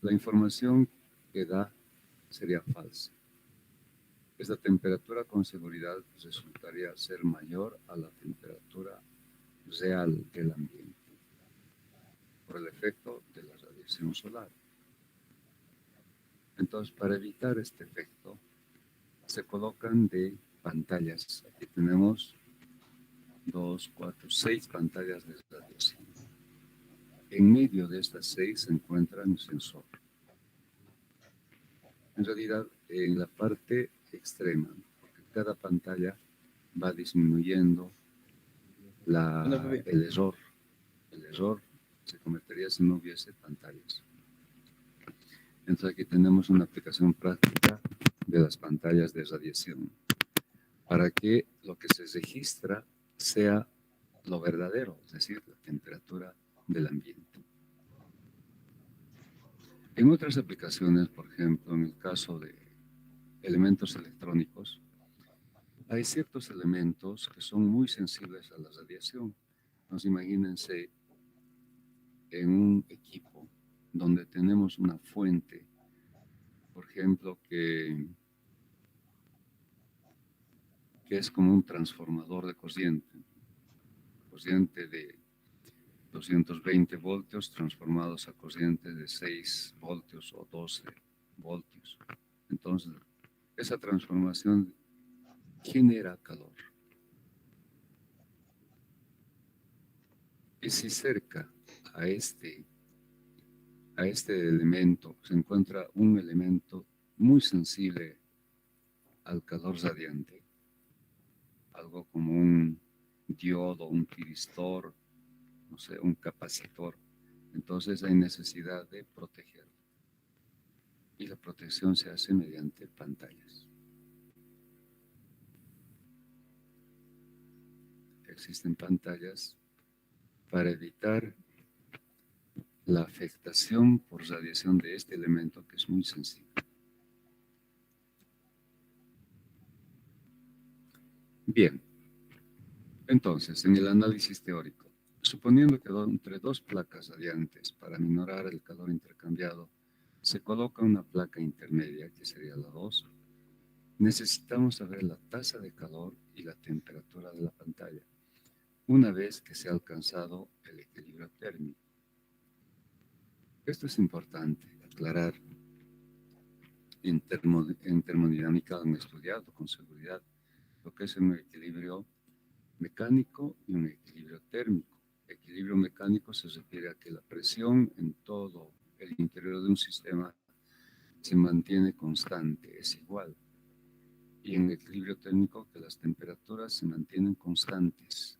la información que da sería falsa. Esta temperatura con seguridad resultaría ser mayor a la temperatura real del ambiente por el efecto de la radiación solar. Entonces, para evitar este efecto, se colocan de pantallas. Aquí tenemos 2, 4, 6 pantallas de radiación. En medio de estas 6 se encuentra un sensor. En realidad, en la parte extrema, porque cada pantalla va disminuyendo el error. El error se cometería si no hubiese pantallas. Entonces aquí tenemos una aplicación práctica de las pantallas de radiación para que lo que se registra sea lo verdadero, es decir, la temperatura del ambiente. En otras aplicaciones, por ejemplo, en el caso de elementos electrónicos, hay ciertos elementos que son muy sensibles a la radiación. Entonces, imagínense en un equipo donde tenemos una fuente, por ejemplo, que es como un transformador de corriente de 220 voltios transformados a corriente de 6 voltios o 12 voltios. Entonces, esa transformación genera calor. Y si cerca a este elemento se encuentra un elemento muy sensible al calor radiante, algo como un diodo, un tiristor, no sé, un capacitor, entonces hay necesidad de protegerlo. Y la protección se hace mediante pantallas. Existen pantallas para evitar la afectación por radiación de este elemento que es muy sensible. Bien, entonces, en el análisis teórico, suponiendo que entre dos placas radiantes para minorar el calor intercambiado se coloca una placa intermedia, que sería la 2, necesitamos saber la tasa de calor y la temperatura de la pantalla, una vez que se ha alcanzado el equilibrio térmico. Esto es importante aclarar. En termodinámica han estudiado con seguridad lo que es un equilibrio mecánico y un equilibrio térmico. Equilibrio mecánico se refiere a que la presión en todo el interior de un sistema se mantiene constante, es igual. Y en equilibrio térmico que las temperaturas se mantienen constantes.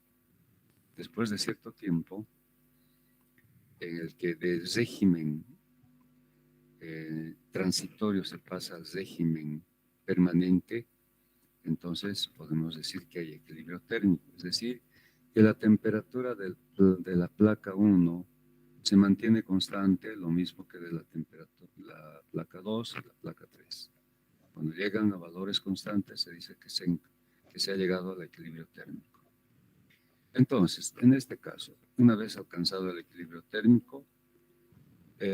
Después de cierto tiempo, en el que del régimen transitorio se pasa al régimen permanente, entonces podemos decir que hay equilibrio térmico, es decir, que la temperatura de la placa 1 se mantiene constante, lo mismo que de la temperatura, la placa 2 y la placa 3. Cuando llegan a valores constantes se dice que se ha llegado al equilibrio térmico. Entonces, en este caso, una vez alcanzado el equilibrio térmico,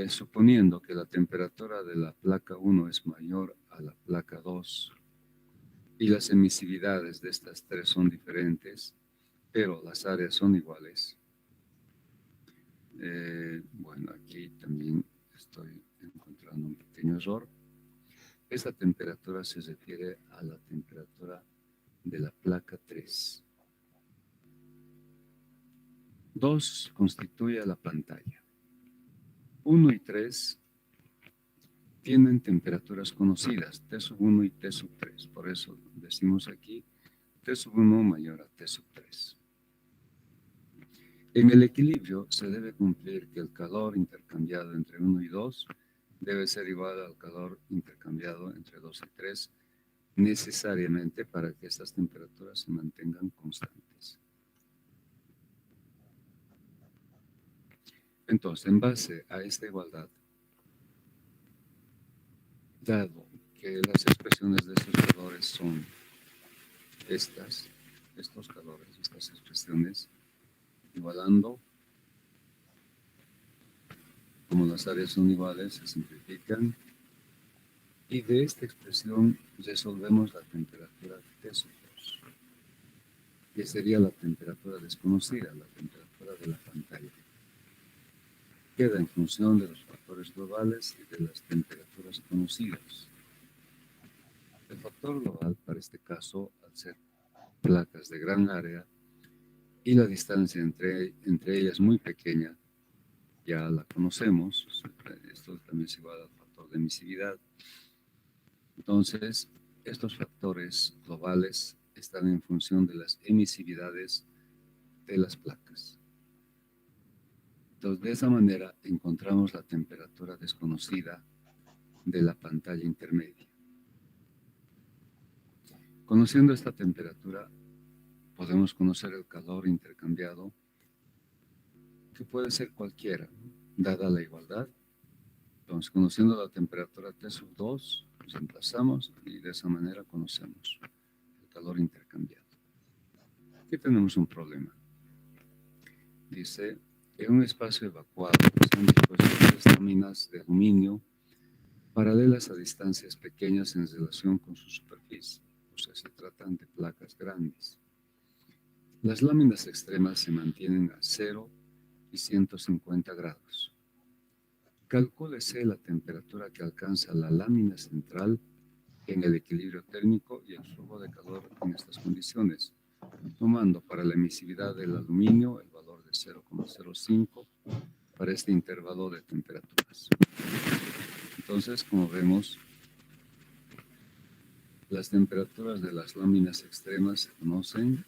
suponiendo que la temperatura de la placa 1 es mayor a la placa 2 y las emisividades de estas tres son diferentes, pero las áreas son iguales. Bueno, aquí también estoy encontrando un pequeño error. Esta temperatura se refiere a la temperatura de la placa 3. 2 constituye la pantalla. 1 y 3 tienen temperaturas conocidas, T1 y T3. Por eso decimos aquí T1 mayor a T3. En el equilibrio se debe cumplir que el calor intercambiado entre 1 y 2 debe ser igual al calor intercambiado entre 2 y 3, necesariamente para que estas temperaturas se mantengan constantes. Entonces, en base a esta igualdad, dado que las expresiones de estos calores son estos calores, estas expresiones, igualando, como las áreas son iguales, se simplifican, y de esta expresión resolvemos la temperatura T2, que sería la temperatura desconocida, la temperatura de la pantalla. Queda en función de los factores globales y de las temperaturas conocidas. El factor global, para este caso, al ser placas de gran área y la distancia entre ellas muy pequeña, ya la conocemos, esto también es igual al factor de emisividad. Entonces, estos factores globales están en función de las emisividades de las placas. Entonces, de esa manera encontramos la temperatura desconocida de la pantalla intermedia. Conociendo esta temperatura, podemos conocer el calor intercambiado, que puede ser cualquiera, dada la igualdad. Entonces, conociendo la temperatura T2, nos emplazamos y de esa manera conocemos el calor intercambiado. Aquí tenemos un problema. Dice, en un espacio evacuado están dispuestas 3 láminas de aluminio paralelas a distancias pequeñas en relación con su superficie. O sea, se tratan de placas grandes. Las láminas extremas se mantienen a 0 y 150 grados. Calcúlese la temperatura que alcanza la lámina central en el equilibrio térmico y el flujo de calor en estas condiciones, tomando para la emisividad del aluminio el valor de 0,05 para este intervalo de temperaturas. Entonces, como vemos, las temperaturas de las láminas extremas se conocen,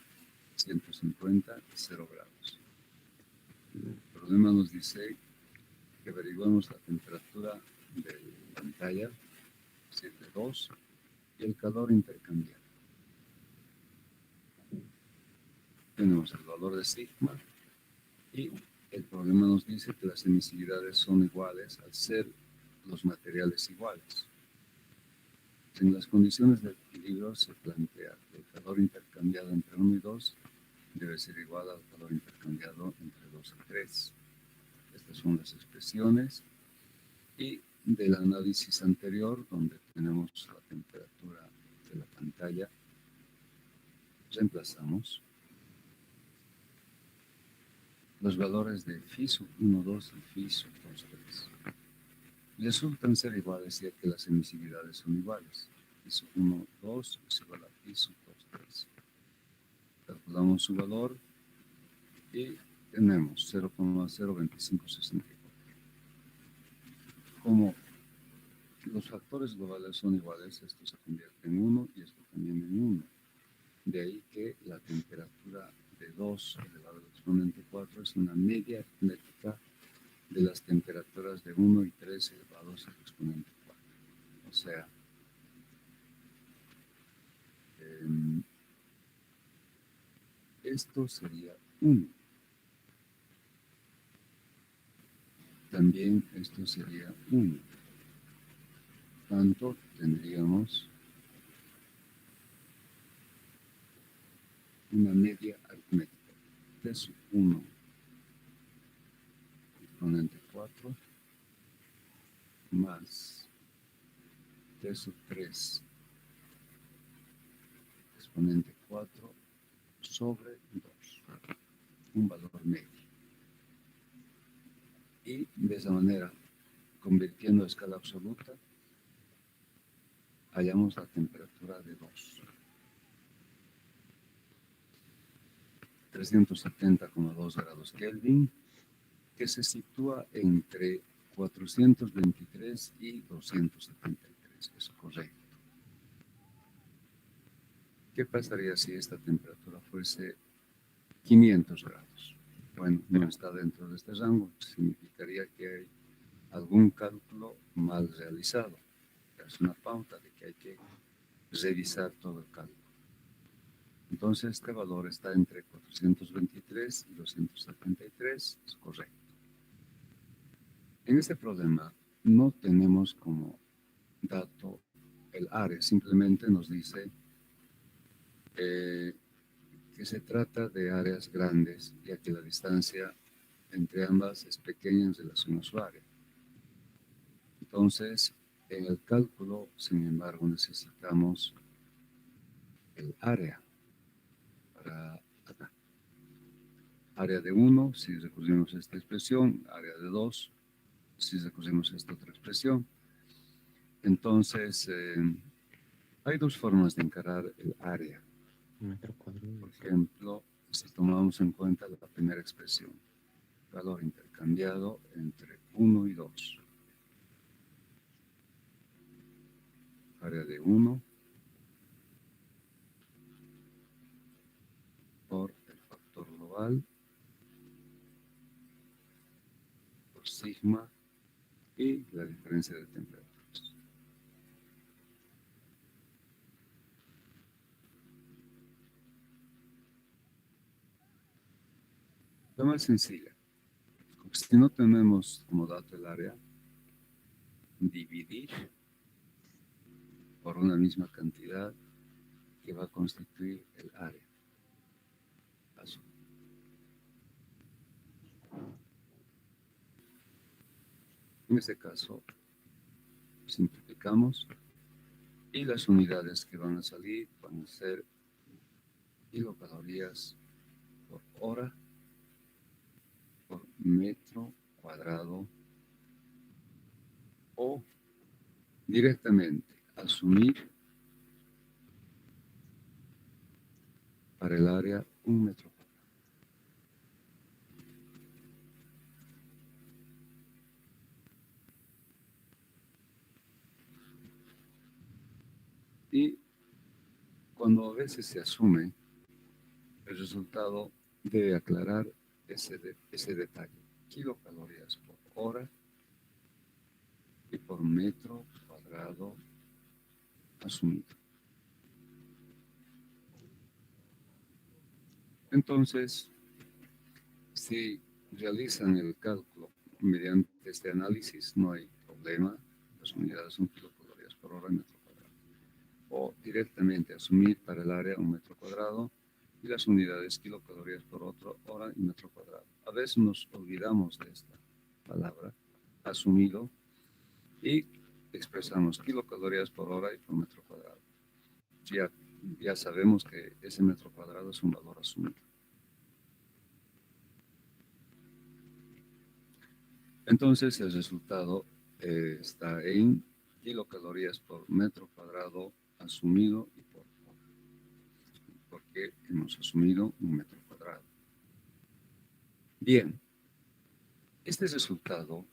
150 y 0 grados. El problema nos dice que averiguemos la temperatura de la pantalla, es decir, de 2, y el calor intercambiado. Tenemos el valor de sigma y el problema nos dice que las emisividades son iguales al ser los materiales iguales. En las condiciones de equilibrio se plantea que el calor intercambiado entre 1 y 2 debe ser igual al calor intercambiado entre 2 y 3. Estas son las expresiones. Y del análisis anterior, donde tenemos la temperatura de la pantalla, reemplazamos los valores de phi sub 1, 2 y phi sub 2, 3. Resultan ser iguales ya que las emisividades son iguales. Phi sub 1, 2 es igual a phi sub 2, 3. Calculamos su valor y tenemos 0,02564. Como los factores globales son iguales, esto se convierte en 1 y esto también en 1. De ahí que la temperatura de 2 elevado al exponente 4 es una media aritmética de las temperaturas de 1 y 3 elevados al exponente 4. O sea, esto sería 1. También esto sería 1. Tanto tendríamos una media aritmética. T sub 1 exponente 4 más T sub 3 exponente 4 sobre 2, un valor medio. Y de esa manera, convirtiendo a escala absoluta, hallamos la temperatura de 2. 370,2 grados Kelvin, que se sitúa entre 423 y 273, es correcto. ¿Qué pasaría si esta temperatura fuese 500 grados? Bueno, no está dentro de este rango, significaría que hay algún cálculo mal realizado. Es una pauta de que hay que revisar todo el cálculo. Entonces, este valor está entre 423 y 273, es correcto. En este problema no tenemos como dato el área, simplemente nos dice que se trata de áreas grandes, ya que la distancia entre ambas es pequeña en relación a su área. Entonces, en el cálculo, sin embargo, necesitamos el área para acá. Área de 1, si recurrimos a esta expresión, área de 2, si recurrimos a esta otra expresión. Entonces, hay dos formas de encarar el área. Por ejemplo, si tomamos en cuenta la primera expresión, valor intercambiado entre 1 y 2. Área de 1 por el factor global, por sigma y la diferencia de temperaturas. La más sencilla, si no tenemos como dato el área, dividir por una misma cantidad que va a constituir el área. Paso. En este caso, simplificamos y las unidades que van a salir van a ser kilocalorías por hora por metro cuadrado o directamente asumir para el área 1 metro cuadrado. Y cuando a veces se asume, el resultado debe aclarar ese detalle. Kilocalorías por hora y por metro cuadrado asumido. Entonces, si realizan el cálculo mediante este análisis, no hay problema, las unidades son kilocalorías por hora y metro cuadrado. O directamente asumir para el área un metro cuadrado y las unidades kilocalorías por hora y metro cuadrado. A veces nos olvidamos de esta palabra, asumido, y expresamos kilocalorías por hora y por metro cuadrado. Ya sabemos que ese metro cuadrado es un valor asumido. Entonces el resultado está en kilocalorías por metro cuadrado asumido y por hora, porque hemos asumido un metro cuadrado. Bien, este resultado,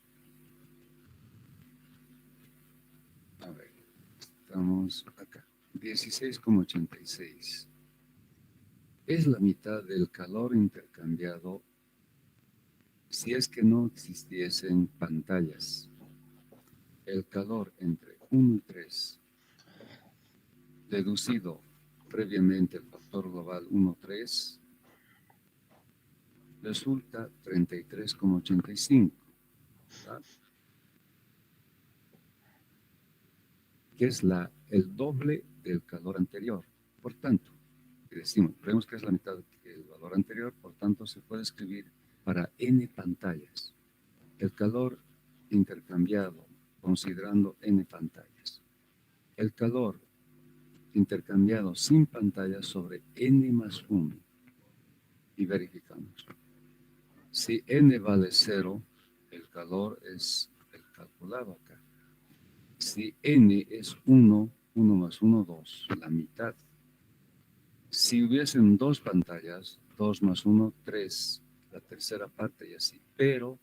a ver, estamos acá, 16,86. Es la mitad del calor intercambiado si es que no existiesen pantallas. El calor entre 1 y 3, deducido previamente el factor global 1,3, resulta 33,85, que es el doble del calor anterior. Por tanto, decimos, vemos que es la mitad del valor anterior, por tanto se puede escribir para n pantallas el calor intercambiado considerando n pantallas. El calor intercambiado sin pantallas sobre n más 1 y verificamos. Si n vale 0, el calor es el calculado acá. Si n es 1, 1 más 1, 2, la mitad. Si hubiesen dos pantallas, 2 más 1, 3, la tercera parte y así. Pero,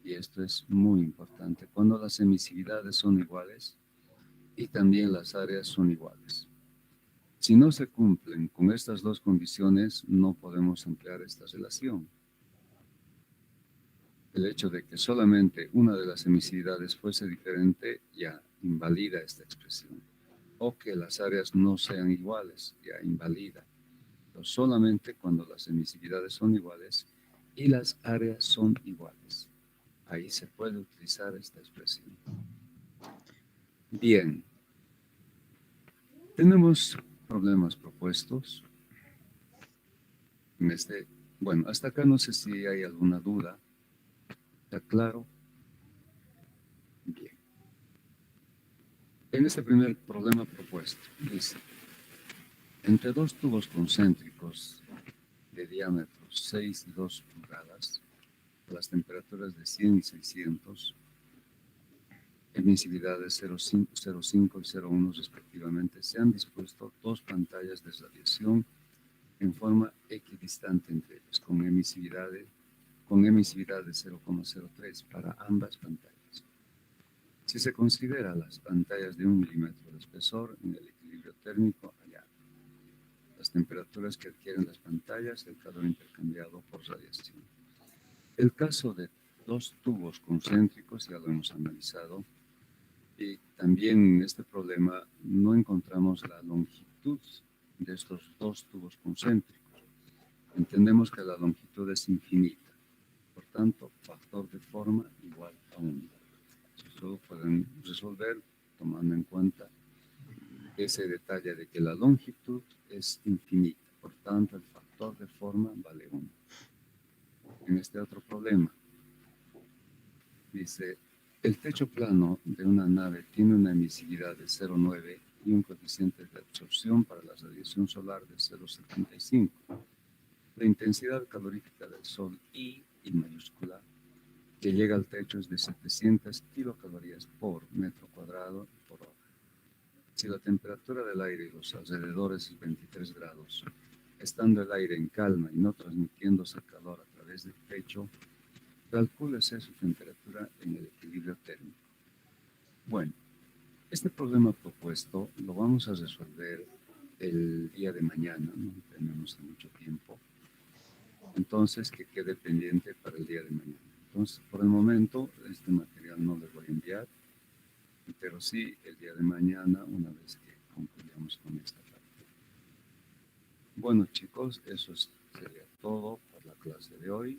y esto es muy importante, cuando las emisividades son iguales y también las áreas son iguales. Si no se cumplen con estas dos condiciones, no podemos emplear esta relación. El hecho de que solamente una de las emisividades fuese diferente ya invalida esta expresión. O que las áreas no sean iguales, ya invalida. Pero solamente cuando las emisividades son iguales y las áreas son iguales. Ahí se puede utilizar esta expresión. Bien. Tenemos problemas propuestos. Bueno, hasta acá no sé si hay alguna duda. ¿Está claro? Bien. En este primer problema propuesto, dice, entre dos tubos concéntricos de diámetro 6 y 2 pulgadas, a las temperaturas de 100 y 600, emisividades 0,5 y 0,1 respectivamente, se han dispuesto dos pantallas de radiación en forma equidistante entre ellas, con emisividad de 0,03 para ambas pantallas. Si se considera las pantallas de 1 milímetro de espesor en el equilibrio térmico hallado, las temperaturas que adquieren las pantallas, el calor intercambiado por radiación. El caso de dos tubos concéntricos ya lo hemos analizado y también en este problema no encontramos la longitud de estos dos tubos concéntricos. Entendemos que la longitud es infinita, por tanto, factor de forma igual a 1. Eso pueden resolver tomando en cuenta ese detalle de que la longitud es infinita, por tanto el factor de forma vale 1. En este otro problema, dice, el techo plano de una nave tiene una emisividad de 0,9 y un coeficiente de absorción para la radiación solar de 0,75. La intensidad calorífica del Sol, I mayúscula, que llega al techo es de 700 kilocalorías por metro cuadrado por hora. Si la temperatura del aire y los alrededores es 23 grados, estando el aire en calma y no transmitiéndose calor a través del techo, calcúlese su temperatura en el equilibrio térmico. Bueno, este problema propuesto lo vamos a resolver el día de mañana, no tenemos mucho tiempo, entonces que quede pendiente para el día de mañana. Entonces, por el momento, este material no le voy a enviar, pero sí el día de mañana, una vez que concluyamos con esta parte. Bueno, chicos, eso sería todo por la clase de hoy.